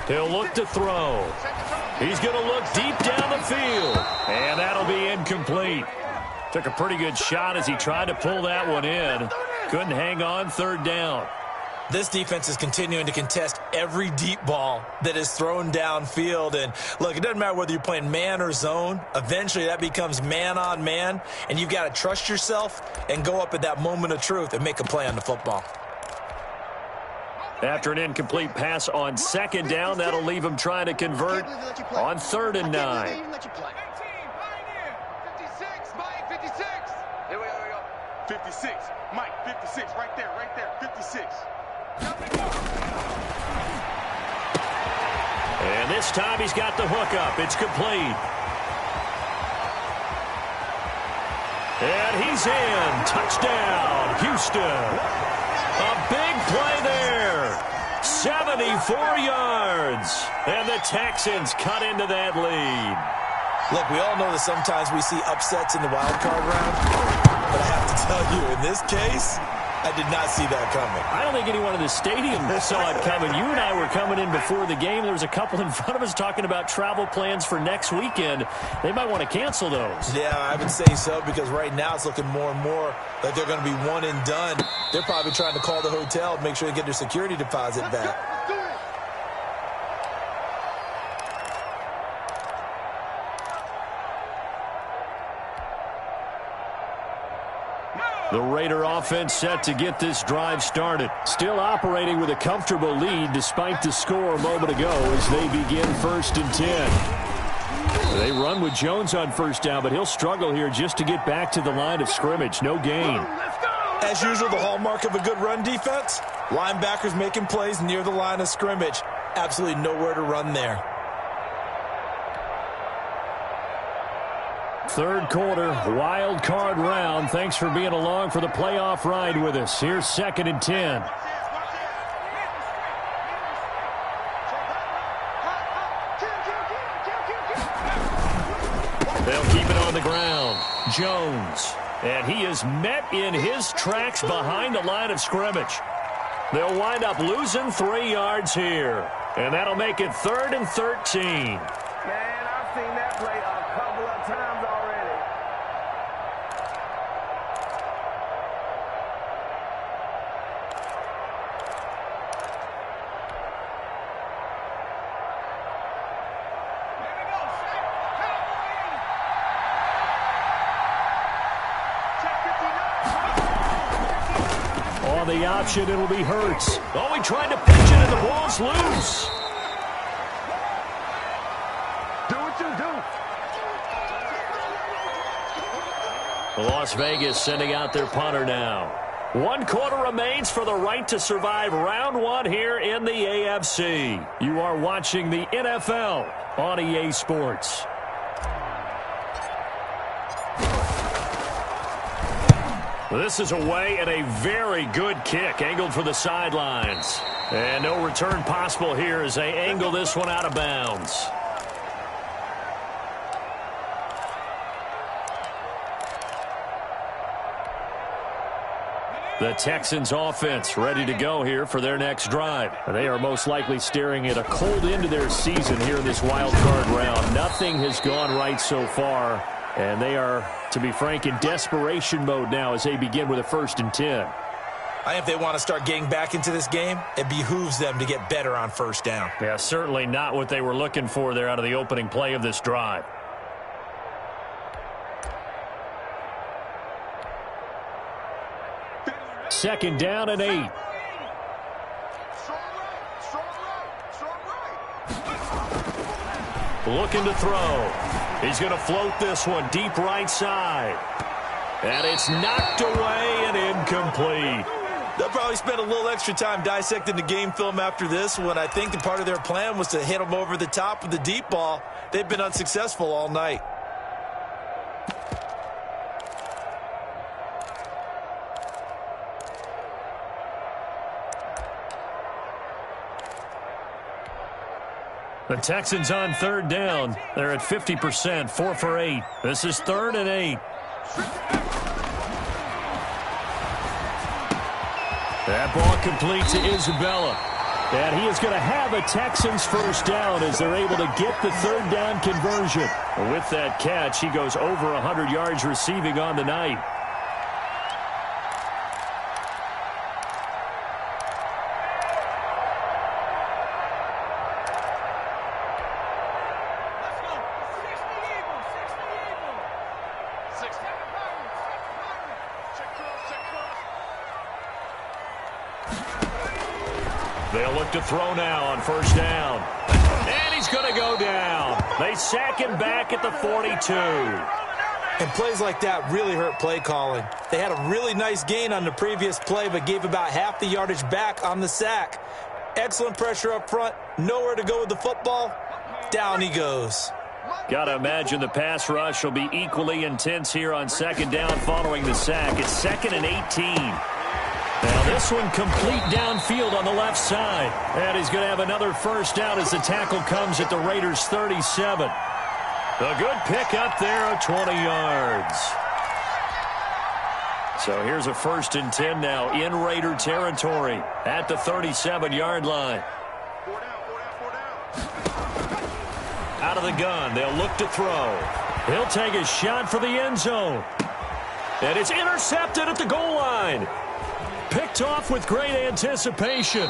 He'll look to throw. He's going to look deep down the field. And that'll be incomplete. Took a pretty good shot as he tried to pull that one in. Couldn't hang on, 3rd down. This defense is continuing to contest every deep ball that is thrown downfield. And, look, it doesn't matter whether you're playing man or zone. Eventually that becomes man on man. And you've got to trust yourself and go up at that moment of truth and make a play on the football. After an incomplete pass on 2nd down, that'll leave him trying to convert on 3rd and 9. 56, Mike, 56. Here we go. 56, Mike, 56, right there, 56. And this time he's got the hook up. It's complete. And he's in. Touchdown, Houston. A big play there. 74 yards. And the Texans cut into that lead. Look, we all know that sometimes we see upsets in the wild card round. But I have to tell you, in this case, I did not see that coming. I don't think anyone in the stadium saw it coming. You and I were coming in before the game. There was a couple in front of us talking about travel plans for next weekend. They might want to cancel those. Yeah, I would say so, because right now it's looking more and more like they're going to be one and done. They're probably trying to call the hotel and make sure they get their security deposit back. The Raider offense set to get this drive started. Still operating with a comfortable lead despite the score a moment ago as they begin 1st and 10. They run with Jones on 1st down, but he'll struggle here just to get back to the line of scrimmage. No gain. As usual, the hallmark of a good run defense, linebackers making plays near the line of scrimmage. Absolutely nowhere to run there. 3rd quarter, wild card round. Thanks for being along for the playoff ride with us. Here's 2nd and 10. They'll keep it on the ground. Jones. And he is met in his tracks behind the line of scrimmage. They'll wind up losing 3 yards here. And that'll make it 3rd and 13. Man, I've seen that play a couple of times already. On the option, it'll be Hurts. Oh, he tried to pitch it, and the ball's loose. Do what you do. Las Vegas sending out their punter now. 1 quarter remains for the right to survive round 1 here in the AFC. You are watching the NFL on EA Sports. This is away and a very good kick angled for the sidelines. And no return possible here as they angle this one out of bounds. The Texans offense ready to go here for their next drive. They are most likely staring at a cold end to their season here in this wild card round. Nothing has gone right so far, and they are, to be frank, in desperation mode now as they begin with a 1st and 10. I think if they want to start getting back into this game, it behooves them to get better on 1st down. Yeah, certainly not what they were looking for there out of the opening play of this drive. Second down and 8. Looking to throw. He's going to float this one deep right side. And it's knocked away and incomplete. They'll probably spend a little extra time dissecting the game film after this one. I think the part of their plan was to hit them over the top with the deep ball. They've been unsuccessful all night. The Texans on 3rd down. They're at 50%, 4 for 8. This is 3rd and 8. That ball complete to Isabella. And he is going to have a Texans 1st down as they're able to get the 3rd down conversion. With that catch, he goes over 100 yards receiving on the night. They'll look to throw now on 1st down. And he's going to go down. They sack him back at the 42. And plays like that really hurt play calling. They had a really nice gain on the previous play, but gave about half the yardage back on the sack. Excellent pressure up front. Nowhere to go with the football. Down he goes. Got to imagine the pass rush will be equally intense here on 2nd down following the sack. It's 2nd and 18. Now this one complete downfield on the left side. And he's going to have another 1st down as the tackle comes at the Raiders' 37. A good pick up there of 20 yards. So here's a 1st and 10 now in Raider territory at the 37-yard line. Out of the gun, they'll look to throw. He'll take a shot for the end zone. And it's intercepted at the goal line. Picked off with great anticipation.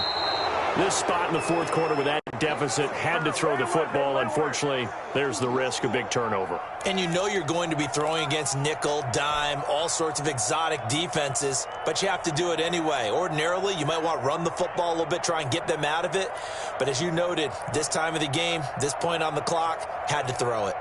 This spot in the 4th quarter with that deficit, had to throw the football. Unfortunately, there's the risk of big turnover. And you know you're going to be throwing against nickel, dime, all sorts of exotic defenses, but you have to do it anyway. Ordinarily, you might want to run the football a little bit, try and get them out of it. But as you noted, this time of the game, this point on the clock, had to throw it.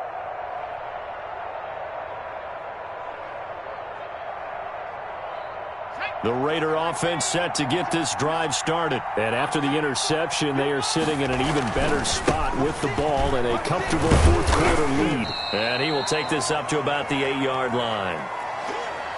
The Raider offense set to get this drive started. And after the interception, they are sitting in an even better spot with the ball and a comfortable 4th quarter lead. And he will take this up to about the 8-yard line.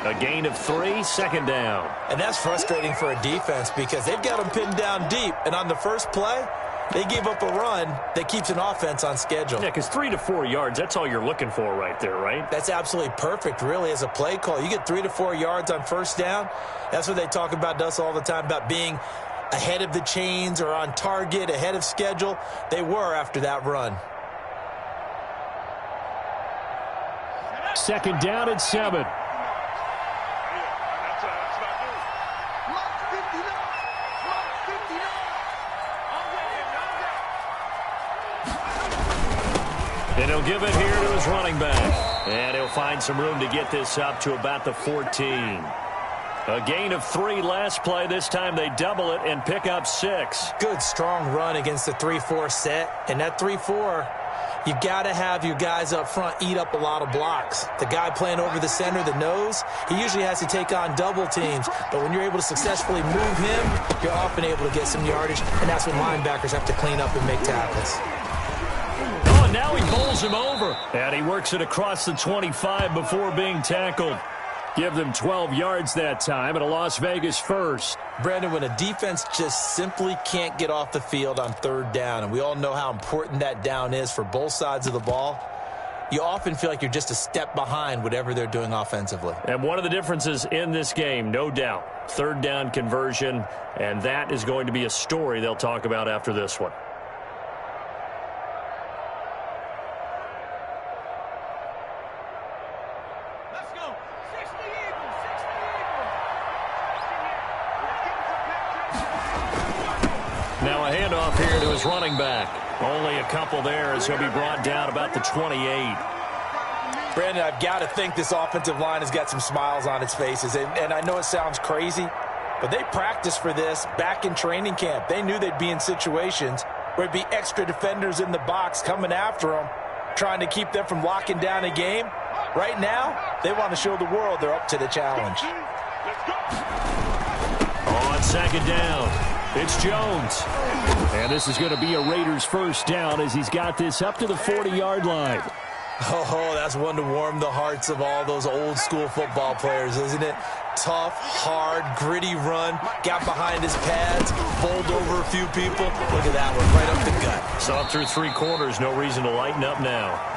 A gain of 3, 2nd down. And that's frustrating for a defense because they've got them pinned down deep. And on the first play, they gave up a run that keeps an offense on schedule. Yeah, because 3 to 4 yards, that's all you're looking for right there, right? That's absolutely perfect, really, as a play call. You get 3 to 4 yards on 1st down. That's what they talk about to us all the time, about being ahead of the chains or on target, ahead of schedule. They were after that run. Second down at 7. And he'll give it here to his running back. And he'll find some room to get this up to about the 14. A gain of 3 last play. This time they double it and pick up 6. Good, strong run against the 3-4 set. And that 3-4, you've got to have your guys up front eat up a lot of blocks. The guy playing over the center, the nose, he usually has to take on double teams. But when you're able to successfully move him, you're often able to get some yardage. And that's when linebackers have to clean up and make tackles. Now he bowls him over, and he works it across the 25 before being tackled. Give them 12 yards that time and a Las Vegas first. Brandon, when a defense just simply can't get off the field on third down, and we all know how important that down is for both sides of the ball, you often feel like you're just a step behind whatever they're doing offensively. And one of the differences in this game, no doubt, third down conversion, and that is going to be a story they'll talk about after this one. Now a handoff here to his running back. Only a couple there as he'll be brought down about the 28. Brandon, I've got to think this offensive line has got some smiles on its faces. And I know it sounds crazy, but they practiced for this back in training camp. They knew they'd be in situations where there'd be extra defenders in the box coming after them, trying to keep them from locking down a game. Right now, they want to show the world they're up to the challenge. On second down, it's Jones. And this is going to be a Raiders first down as he's got this up to the 40-yard line. Oh, that's one to warm the hearts of all those old school football players, isn't it? Tough, hard, gritty run, got behind his pads, bowled over a few people. Look at that one, right up the gut. Saw through 3 quarters, no reason to lighten up now.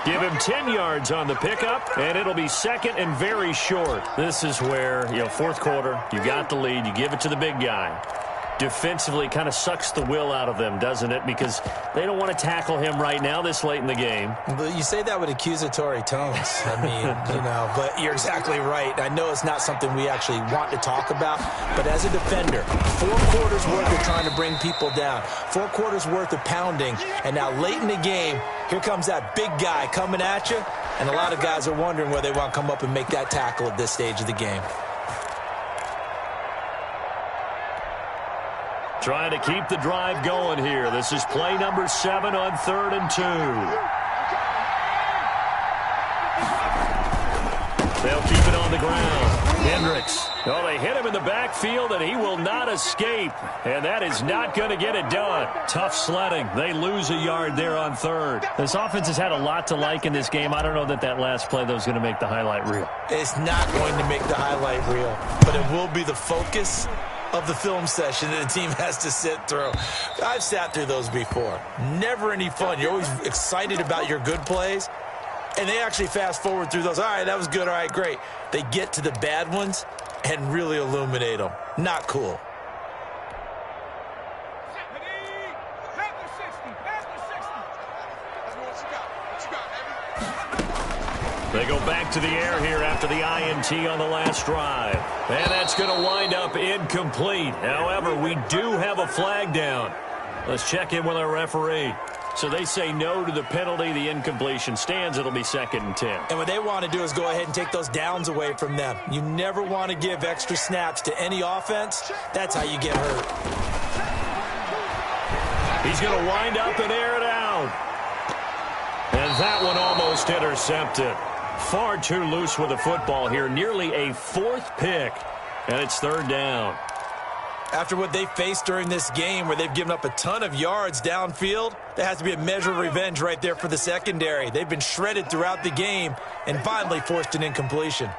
Give him 10 yards on the pickup, and it'll be second and very short. This is where, fourth quarter, you got the lead, you give it to the big guy. Defensively kind of sucks the will out of them, doesn't it? Because they don't want to tackle him right now this late in the game. But you say that with accusatory tones. I mean, but you're exactly right. I know it's not something we actually want to talk about, but as a defender, 4 quarters worth of trying to bring people down, 4 quarters worth of pounding, and now late in the game, here comes that big guy coming at you, and a lot of guys are wondering whether they want to come up and make that tackle at this stage of the game. Trying to keep the drive going here. This is play number 7 on 3rd and 2. They'll keep it on the ground. Hendricks. Oh, they hit him in the backfield, and he will not escape. And that is not going to get it done. Tough sledding. They lose a yard there on 3rd. This offense has had a lot to like in this game. I don't know that last play, though, is going to make the highlight reel. It's not going to make the highlight reel, but it will be the focus of the film session that the team has to sit through. I've sat through those before. Never any fun. You're always excited about your good plays, and they actually fast forward through those. All right, that was good. All right, great. They get to the bad ones and really illuminate them. Not cool. They go back to the air here after the INT on the last drive. And that's going to wind up incomplete. However, we do have a flag down. Let's check in with our referee. So they say no to the penalty. The incompletion stands. It'll be 2nd and 10. And what they want to do is go ahead and take those downs away from them. You never want to give extra snaps to any offense. That's how you get hurt. He's going to wind up and air it out. And that one almost intercepted. Far too loose with the football here. Nearly a 4th pick. And it's 3rd down. After what they faced during this game where they've given up a ton of yards downfield, there has to be a measure of revenge right there for the secondary. They've been shredded throughout the game and finally forced an incompletion.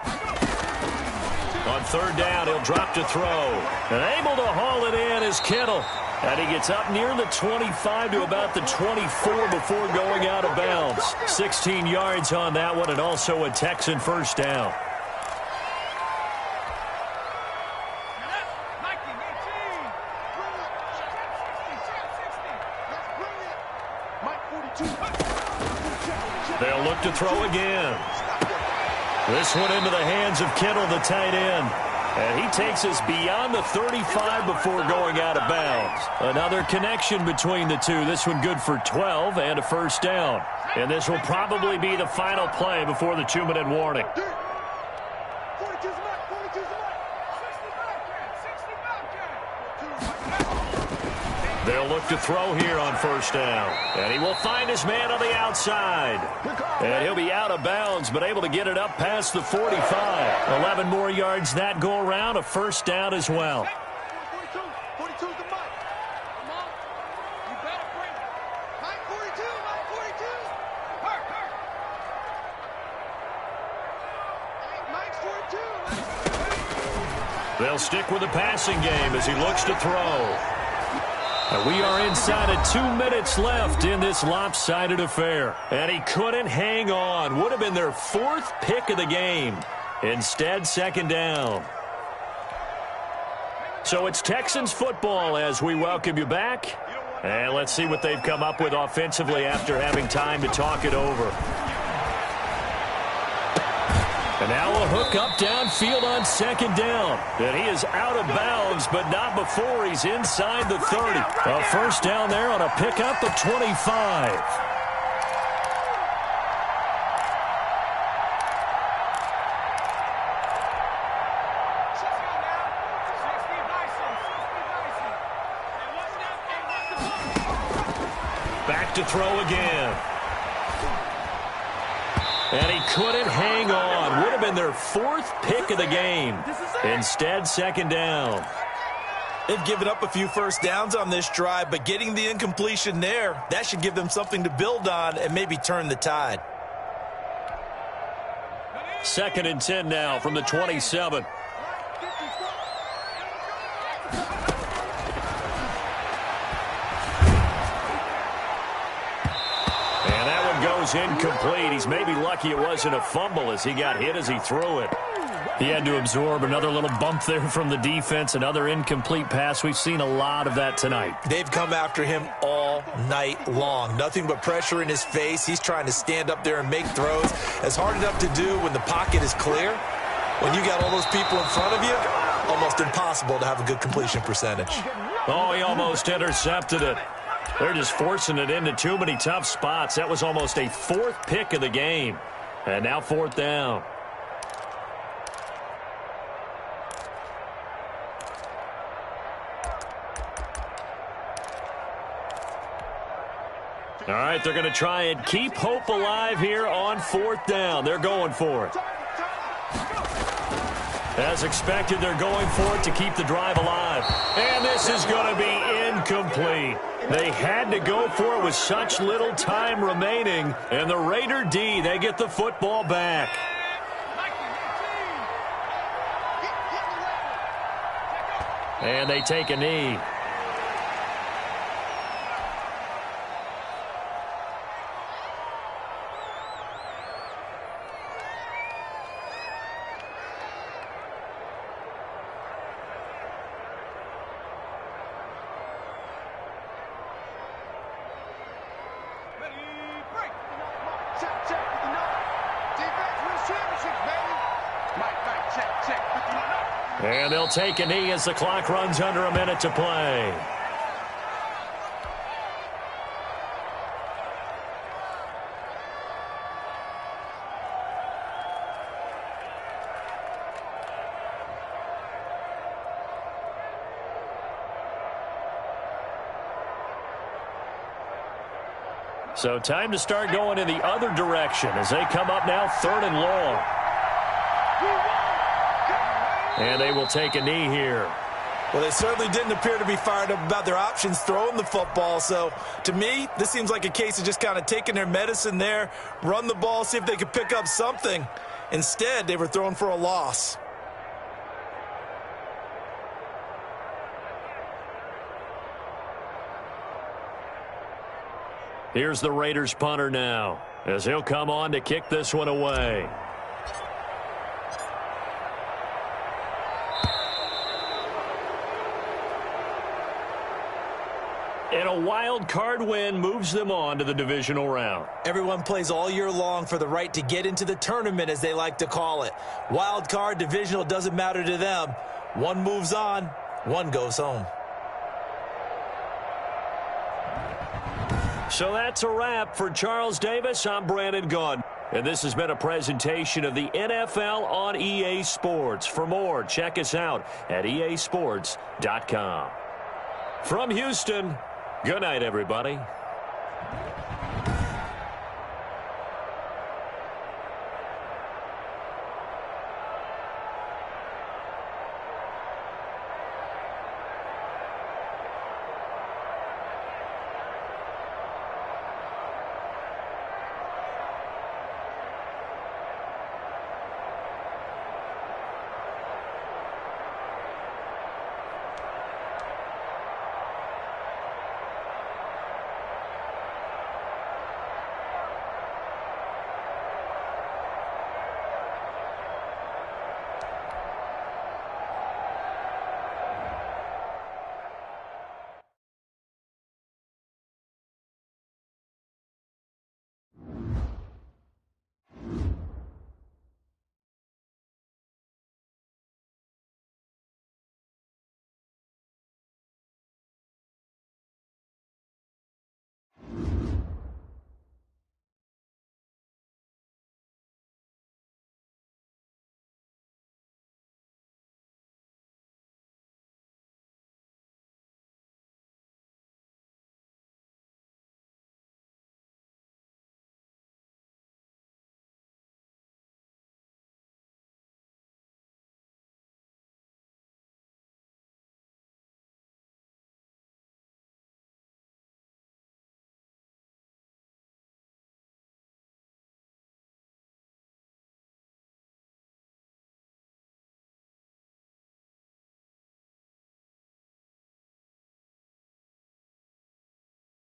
On 3rd down, he'll drop to throw. And able to haul it in is Kittle. And he gets up near the 25 to about the 24 before going out of bounds. 16 yards on that one, and also a Texan first down. They'll look to throw again. This one into the hands of Kittle, the tight end. And he takes us beyond the 35 before going out of bounds. Another connection between the two. This one good for 12 and a first down. And this will probably be the final play before the 2-minute warning. They'll look to throw here on first down. And he will find his man on the outside. And he'll be out of bounds, but able to get it up past the 45. 11 more yards that go around, a first down as well. 42's the mic. Come on. You better bring it. Mike 42, Mike 42. Hurt. Hey, Mike's 42. They'll stick with the passing game as he looks to throw. And we are inside of 2 minutes left in this lopsided affair. And he couldn't hang on. Would have been their 4th pick of the game. Instead, second down. So it's Texans football as we welcome you back. And let's see what they've come up with offensively after having time to talk it over. And now a hook up downfield on second down. And he is out of bounds, but not before he's inside the 30. A first down there on a pickup of 25. Back to throw again. And he couldn't hang on. Would have been their 4th pick of the game. Instead, second down. They've given up a few first downs on this drive, but getting the incompletion there, that should give them something to build on and maybe turn the tide. 2nd and 10 now from the 27. Incomplete. He's maybe lucky it wasn't a fumble as he got hit as he threw it. He had to absorb another little bump there from the defense, another incomplete pass. We've seen a lot of that tonight. They've come after him all night long. Nothing but pressure in his face. He's trying to stand up there and make throws. It's hard enough to do when the pocket is clear. When you got all those people in front of you, almost impossible to have a good completion percentage. Oh, he almost intercepted it. They're just forcing it into too many tough spots. That was almost a 4th pick of the game. And now 4th down. All right, they're going to try and keep hope alive here on 4th down. They're going for it. As expected, they're going for it to keep the drive alive. And this is going to be incomplete. They had to go for it with such little time remaining. And the Raider D, they get the football back. And they take a knee. And they'll take a knee as the clock runs under a minute to play. So time to start going in the other direction as they come up now 3rd and long. And they will take a knee here. Well, they certainly didn't appear to be fired up about their options throwing the football. So, to me, this seems like a case of just kind of taking their medicine there, run the ball, see if they could pick up something. Instead, they were throwing for a loss. Here's the Raiders punter now as he'll come on to kick this one away. And a wild card win moves them on to the divisional round. Everyone plays all year long for the right to get into the tournament, as they like to call it. Wild card, divisional, doesn't matter to them. One moves on, one goes home. So that's a wrap for Charles Davis. I'm Brandon Gunn. And this has been a presentation of the NFL on EA Sports. For more, check us out at easports.com. From Houston, good night, everybody.